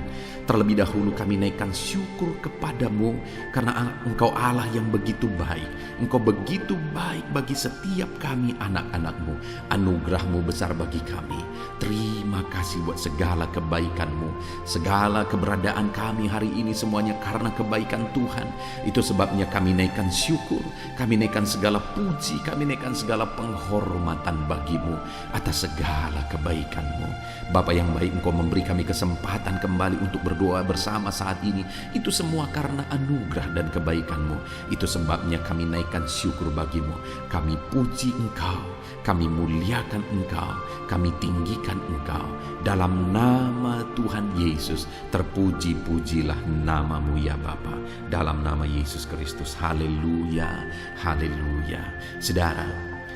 terlebih dahulu kami naikkan syukur kepadamu karena Engkau Allah yang begitu baik. Engkau begitu baik bagi setiap kami anak-anak-Mu. Anugerah-Mu besar bagi kami. Terima kasih buat segala kebaikan-Mu. Segala keberadaan kami hari ini semuanya karena kebaikan Tuhan. Itu sebabnya kami naikkan syukur, kami naikkan segala puji, kami naikkan segala penghormatan bagi-Mu atas segala kebaikan-Mu. Bapa yang baik, Engkau memberi kami kesempatan kembali untuk berdoa bersama saat ini. Itu semua karena anugerah dan kebaikan-Mu. Itu sebabnya kami naikkan syukur bagi-Mu. Kami puji Engkau, kami muliakan Engkau, kami tinggikan Engkau. Dalam nama Tuhan Yesus, terpuji-pujilah nama-Mu ya Bapa. Dalam nama Yesus Kristus, haleluya, haleluya. Saudara,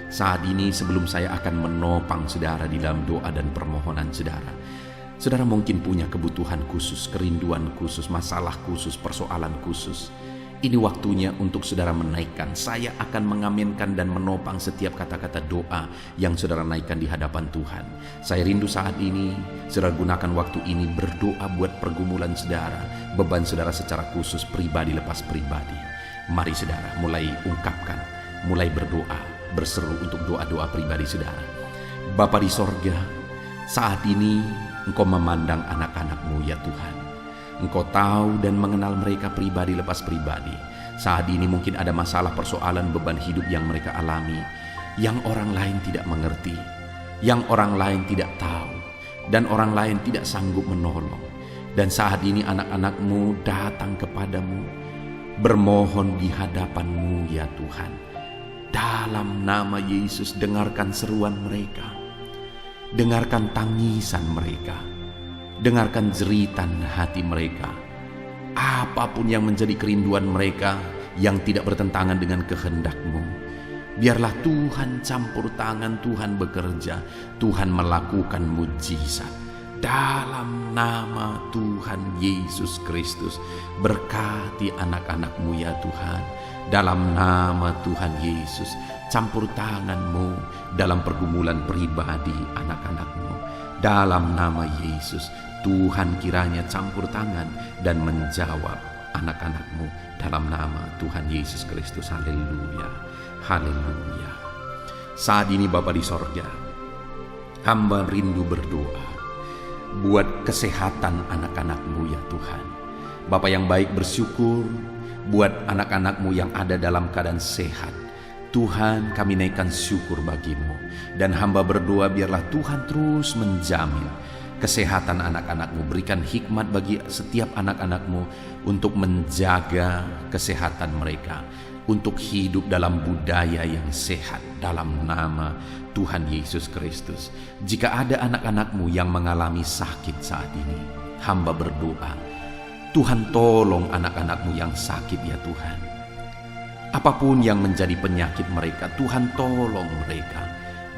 saat ini sebelum saya akan menopang saudara di dalam doa dan permohonan saudara, saudara mungkin punya kebutuhan khusus, kerinduan khusus, masalah khusus, persoalan khusus. Ini waktunya untuk saudara menaikkan. Saya akan mengaminkan dan menopang setiap kata-kata doa yang saudara naikkan di hadapan Tuhan. Saya rindu saat ini saudara gunakan waktu ini berdoa buat pergumulan saudara, beban saudara secara khusus, pribadi lepas pribadi. Mari saudara mulai ungkapkan, mulai berdoa, berseru untuk doa-doa pribadi saudara. Bapa di sorga, saat ini Engkau memandang anak-anak-Mu ya Tuhan. Engkau tahu dan mengenal mereka pribadi lepas pribadi. Saat ini mungkin ada masalah, persoalan, beban hidup yang mereka alami, yang orang lain tidak mengerti, yang orang lain tidak tahu, dan orang lain tidak sanggup menolong. Dan saat ini anak-anak-Mu datang kepadamu, bermohon di hadapan-Mu ya Tuhan. Dalam nama Yesus, dengarkan seruan mereka, dengarkan tangisan mereka, dengarkan jeritan hati mereka. Apapun yang menjadi kerinduan mereka yang tidak bertentangan dengan kehendak-Mu, biarlah Tuhan campur tangan, Tuhan bekerja, Tuhan melakukan mujizat. Dalam nama Tuhan Yesus Kristus, berkati anak-anak-Mu ya Tuhan. Dalam nama Tuhan Yesus, campur tangan-Mu dalam pergumulan pribadi anak-anak-Mu. Dalam nama Yesus, Tuhan kiranya campur tangan dan menjawab anak-anak-Mu. Dalam nama Tuhan Yesus Kristus. Haleluya, haleluya. Saat ini Bapa di sorga, hamba rindu berdoa buat kesehatan anak-anak-Mu ya Tuhan. Bapa yang baik, bersyukur buat anak-anak-Mu yang ada dalam keadaan sehat. Tuhan, kami naikkan syukur bagi-Mu. Dan hamba berdoa biarlah Tuhan terus menjamin kesehatan anak-anak-Mu. Berikan hikmat bagi setiap anak-anak-Mu untuk menjaga kesehatan mereka, untuk hidup dalam budaya yang sehat dalam nama Tuhan Yesus Kristus. Jika ada anak-anak-Mu yang mengalami sakit saat ini, hamba berdoa, Tuhan tolong anak-anak-Mu yang sakit ya Tuhan. Apapun yang menjadi penyakit mereka, Tuhan tolong mereka.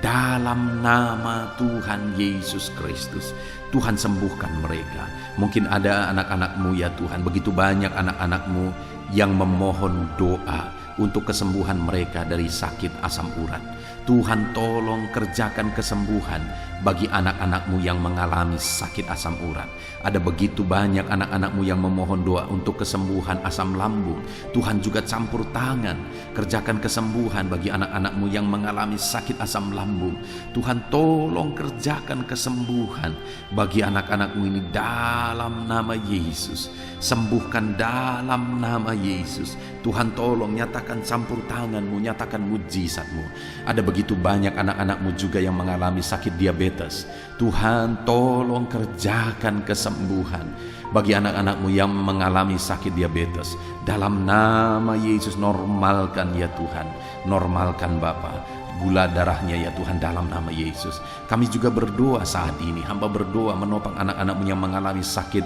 Dalam nama Tuhan Yesus Kristus, Tuhan sembuhkan mereka. Mungkin ada anak-anak-Mu ya Tuhan, begitu banyak anak-anak-Mu yang memohon doa untuk kesembuhan mereka dari sakit asam urat. Tuhan tolong kerjakan kesembuhan bagi anak-anak-Mu yang mengalami sakit asam urat. Ada begitu banyak anak-anak-Mu yang memohon doa untuk kesembuhan asam lambung. Tuhan juga campur tangan, kerjakan kesembuhan bagi anak-anak-Mu yang mengalami sakit asam lambung. Tuhan tolong kerjakan kesembuhan bagi anak-anak-Mu ini dalam nama Yesus. Sembuhkan dalam nama Yesus. Tuhan tolong nyatakan campur tangan-Mu, nyatakan mujizat-Mu. Ada begitu banyak anak-anak-Mu juga yang mengalami sakit diabetes. Tuhan tolong kerjakan kesembuhan bagi anak-anak-Mu yang mengalami sakit diabetes. Dalam nama Yesus, normalkan ya Tuhan, normalkan Bapa gula darahnya ya Tuhan dalam nama Yesus. Kami juga berdoa saat ini, hamba berdoa menopang anak-anak-Mu yang mengalami sakit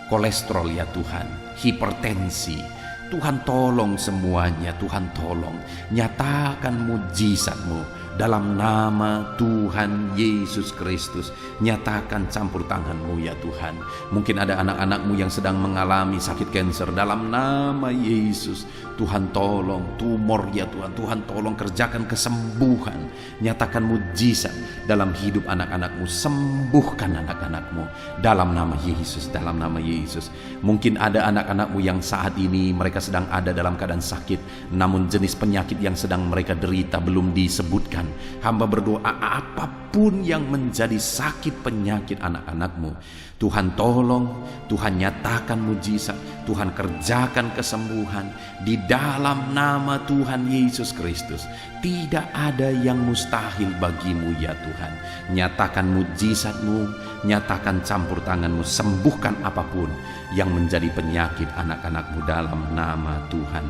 kolesterol ya Tuhan, hipertensi. Tuhan tolong semuanya, Tuhan tolong nyatakan mujizat-Mu dalam nama Tuhan Yesus Kristus. Nyatakan campur tangan-Mu ya Tuhan. Mungkin ada anak-anak-Mu yang sedang mengalami sakit kanker, dalam nama Yesus Tuhan tolong tumor ya Tuhan. Tuhan tolong kerjakan kesembuhan, nyatakan mujizat dalam hidup anak-anak-Mu. Sembuhkan anak-anak-Mu dalam nama Yesus, dalam nama Yesus. Mungkin ada anak-anak-Mu yang saat ini mereka sedang ada dalam keadaan sakit, namun jenis penyakit yang sedang mereka derita belum disebutkan. Hamba berdoa apapun yang menjadi sakit penyakit anak-anak-Mu, Tuhan tolong, Tuhan nyatakan mujizat, Tuhan kerjakan kesembuhan di dalam nama Tuhan Yesus Kristus. Tidak ada yang mustahil bagi-Mu ya Tuhan. Nyatakan mujizat-Mu, nyatakan campur tangan-Mu, sembuhkan apapun yang menjadi penyakit anak-anak-Mu dalam nama Tuhan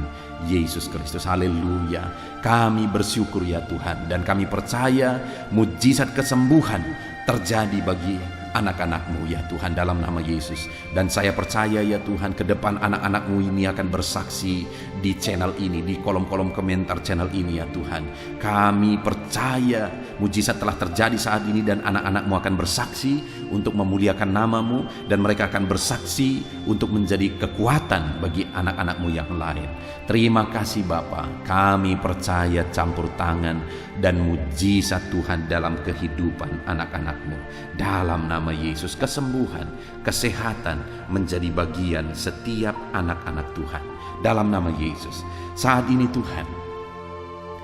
Yesus Kristus. Haleluya. Kami bersyukur ya Tuhan, dan kami percaya mujizat kesembuhan terjadi bagi anak-anak-Mu ya Tuhan dalam nama Yesus. Dan saya percaya ya Tuhan, ke depan anak-anak-Mu ini akan bersaksi di channel ini, di kolom-kolom komentar channel ini ya Tuhan. Kami percaya mujizat telah terjadi saat ini, dan anak-anak-Mu akan bersaksi untuk memuliakan nama-Mu, dan mereka akan bersaksi untuk menjadi kekuatan bagi anak-anak-Mu yang lain. Terima kasih Bapa, kami percaya campur tangan dan mujizat Tuhan dalam kehidupan anak-anak-Mu. Dalam nama Yesus, kesembuhan, kesehatan menjadi bagian setiap anak-anak Tuhan. Dalam nama Yesus, saat ini Tuhan,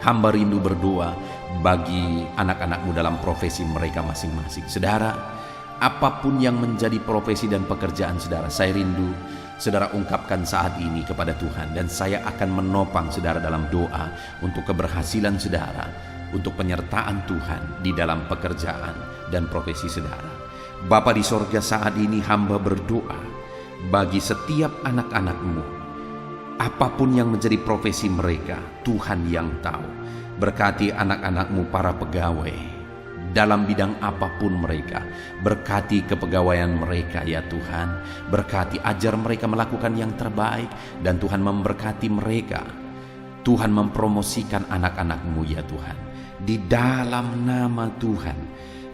hamba rindu berdoa bagi anak-anak-Mu dalam profesi mereka masing-masing. Saudara, apapun yang menjadi profesi dan pekerjaan saudara, saya rindu saudara ungkapkan saat ini kepada Tuhan, dan saya akan menopang saudara dalam doa untuk keberhasilan saudara, untuk penyertaan Tuhan di dalam pekerjaan dan profesi saudara. Bapa di sorga, saat ini hamba berdoa bagi setiap anak-anak-Mu Apapun yang menjadi profesi mereka, Tuhan yang tahu. Berkati anak-anak-Mu para pegawai dalam bidang apapun mereka. Berkati kepegawaian mereka ya Tuhan. Berkati, ajar mereka melakukan yang terbaik. Dan Tuhan memberkati mereka. Tuhan mempromosikan anak-anak-Mu ya Tuhan. Di dalam nama Tuhan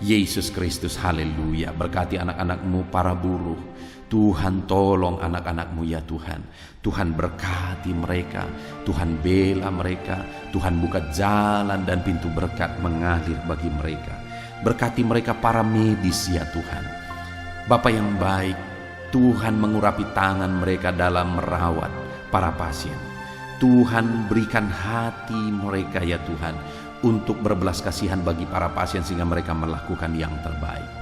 Yesus Kristus, haleluya. Berkati anak-anak-Mu para buruh. Tuhan tolong anak-anak-Mu ya Tuhan. Tuhan berkati mereka, Tuhan bela mereka, Tuhan buka jalan dan pintu berkat mengalir bagi mereka. Berkati mereka para medis ya Tuhan. Bapa yang baik, Tuhan mengurapi tangan mereka dalam merawat para pasien. Tuhan berikan hati mereka ya Tuhan untuk berbelas kasihan bagi para pasien sehingga mereka melakukan yang terbaik.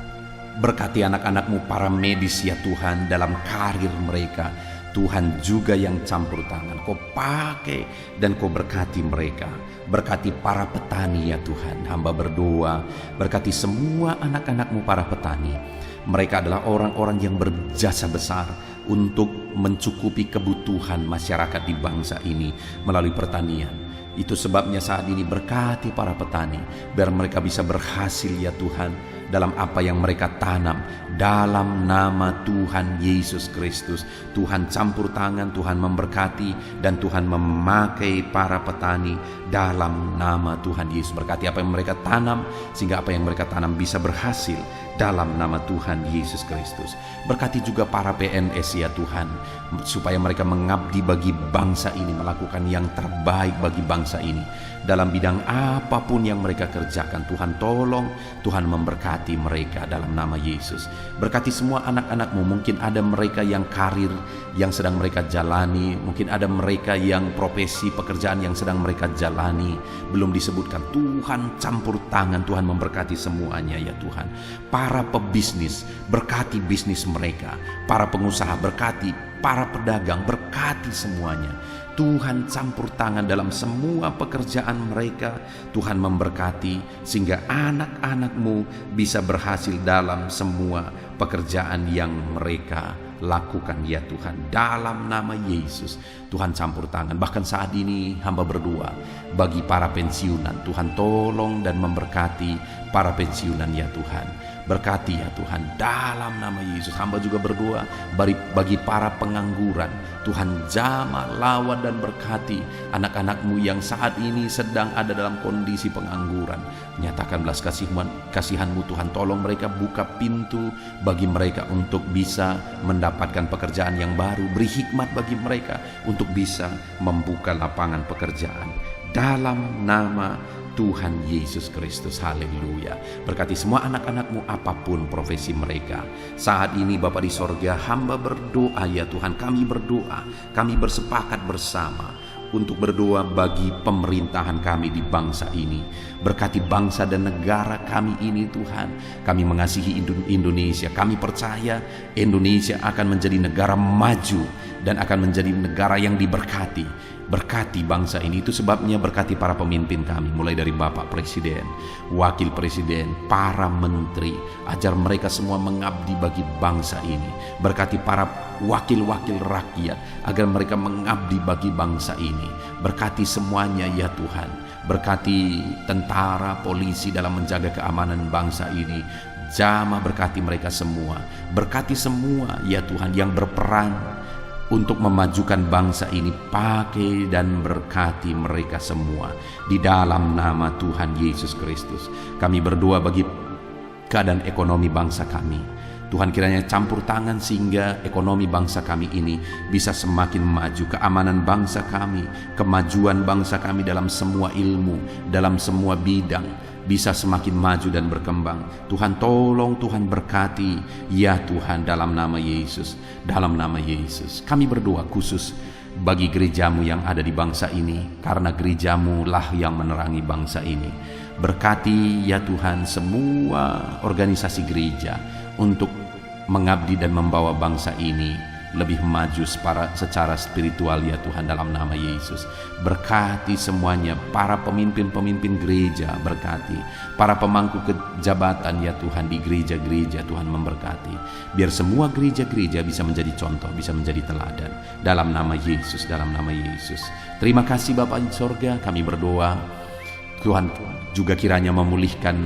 Berkati anak-anak-Mu para medis ya Tuhan dalam karir mereka. Tuhan juga yang campur tangan. Kau pakai dan Kau berkati mereka. Berkati para petani ya Tuhan. Hamba berdoa, berkati semua anak-anak-Mu para petani. Mereka adalah orang-orang yang berjasa besar untuk mencukupi kebutuhan masyarakat di bangsa ini melalui pertanian. Itu sebabnya saat ini berkati para petani, biar mereka bisa berhasil ya Tuhan dalam apa yang mereka tanam. Dalam nama Tuhan Yesus Kristus, Tuhan campur tangan, Tuhan memberkati, dan Tuhan memakai para petani dalam nama Tuhan Yesus. Berkati apa yang mereka tanam, sehingga apa yang mereka tanam bisa berhasil dalam nama Tuhan Yesus Kristus. Berkati juga para PNS ya Tuhan, supaya mereka mengabdi bagi bangsa ini, melakukan yang terbaik bagi bangsa ini. Dalam bidang apapun yang mereka kerjakan, Tuhan tolong, Tuhan memberkati mereka dalam nama Yesus. Berkati semua anak-anak-Mu. Mungkin ada mereka yang karir yang sedang mereka jalani, mungkin ada mereka yang profesi pekerjaan yang sedang mereka jalani belum disebutkan. Tuhan campur tangan, Tuhan memberkati semuanya ya Tuhan. Para pebisnis, berkati bisnis mereka. Para pengusaha, berkati. Para pedagang, berkati semuanya. Tuhan campur tangan dalam semua pekerjaan mereka. Tuhan memberkati sehingga anak-anak-Mu bisa berhasil dalam semua pekerjaan yang mereka lakukan ya Tuhan. Dalam nama Yesus, Tuhan campur tangan. Bahkan saat ini hamba berdoa bagi para pensiunan. Tuhan tolong dan memberkati para pensiunan ya Tuhan. Berkati ya Tuhan dalam nama Yesus. Hamba juga berdoa bagi para pengangguran. Tuhan jamah, lawan dan berkati anak-anak-Mu yang saat ini sedang ada dalam kondisi pengangguran. Nyatakan belas kasihan-Mu Tuhan. Tolong mereka, buka pintu bagi mereka untuk bisa mendapatkan pekerjaan yang baru. Beri hikmat bagi mereka untuk bisa membuka lapangan pekerjaan. Dalam nama Tuhan Yesus Kristus, haleluya. Berkati semua anak-anak-Mu apapun profesi mereka. Saat ini Bapa di sorga, hamba berdoa ya Tuhan. Kami berdoa, kami bersepakat bersama untuk berdoa bagi pemerintahan kami di bangsa ini. Berkati bangsa dan negara kami ini Tuhan. Kami mengasihi Indonesia. Kami percaya Indonesia akan menjadi negara maju dan akan menjadi negara yang diberkati. Berkati bangsa ini. Itu sebabnya berkati para pemimpin kami, mulai dari Bapak Presiden, Wakil Presiden, para menteri. Ajar mereka semua mengabdi bagi bangsa ini. Berkati para wakil-wakil rakyat agar mereka mengabdi bagi bangsa ini. Berkati semuanya ya Tuhan. Berkati tentara, polisi dalam menjaga keamanan bangsa ini. Jamah berkati mereka semua. Berkati semua ya Tuhan yang berperan untuk memajukan bangsa ini. Pakai dan berkati mereka semua di dalam nama Tuhan Yesus Kristus. Kami berdoa bagi keadaan ekonomi bangsa kami. Tuhan kiranya campur tangan sehingga ekonomi bangsa kami ini bisa semakin maju. Keamanan bangsa kami, kemajuan bangsa kami dalam semua ilmu, dalam semua bidang bisa semakin maju dan berkembang. Tuhan tolong, Tuhan berkati ya Tuhan dalam nama Yesus. Dalam nama Yesus kami berdoa khusus bagi gerejamu yang ada di bangsa ini, karena gerejamu lah yang menerangi bangsa ini. Berkati ya Tuhan semua organisasi gereja untuk mengabdi dan membawa bangsa ini lebih maju secara spiritual ya Tuhan, dalam nama Yesus. Berkati semuanya, para pemimpin-pemimpin gereja berkati, para pemangku kejabatan ya Tuhan di gereja-gereja, Tuhan memberkati. Biar semua gereja-gereja bisa menjadi contoh, bisa menjadi teladan, dalam nama Yesus, dalam nama Yesus. Terima kasih Bapa di sorga, kami berdoa Tuhan juga kiranya memulihkan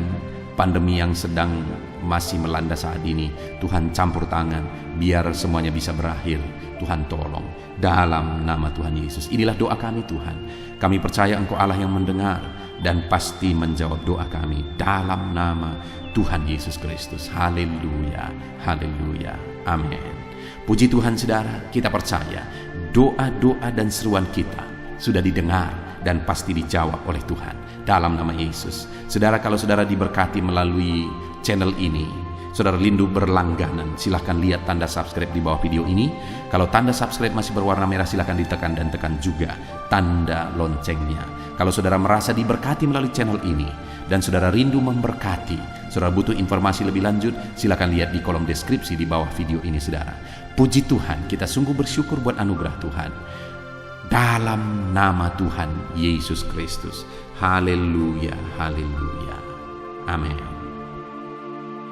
pandemi yang sedang masih melanda saat ini. Tuhan campur tangan, biar semuanya bisa berakhir. Tuhan tolong, dalam nama Tuhan Yesus. Inilah doa kami Tuhan. Kami percaya Engkau Allah yang mendengar dan pasti menjawab doa kami, dalam nama Tuhan Yesus Kristus. Haleluya, haleluya, amin. Puji Tuhan saudara, kita percaya doa-doa dan seruan kita sudah didengar dan pasti dijawab oleh Tuhan, dalam nama Yesus. Saudara, kalau saudara diberkati melalui channel ini, saudara rindu berlangganan, silahkan lihat tanda subscribe di bawah video ini. Kalau tanda subscribe masih berwarna merah, silahkan ditekan dan tekan juga tanda loncengnya. Kalau saudara merasa diberkati melalui channel ini dan saudara rindu memberkati, saudara butuh informasi lebih lanjut, silahkan lihat di kolom deskripsi di bawah video ini saudara. Puji Tuhan, kita sungguh bersyukur buat anugerah Tuhan, dalam nama Tuhan Yesus Kristus. Haleluya, haleluya, amin.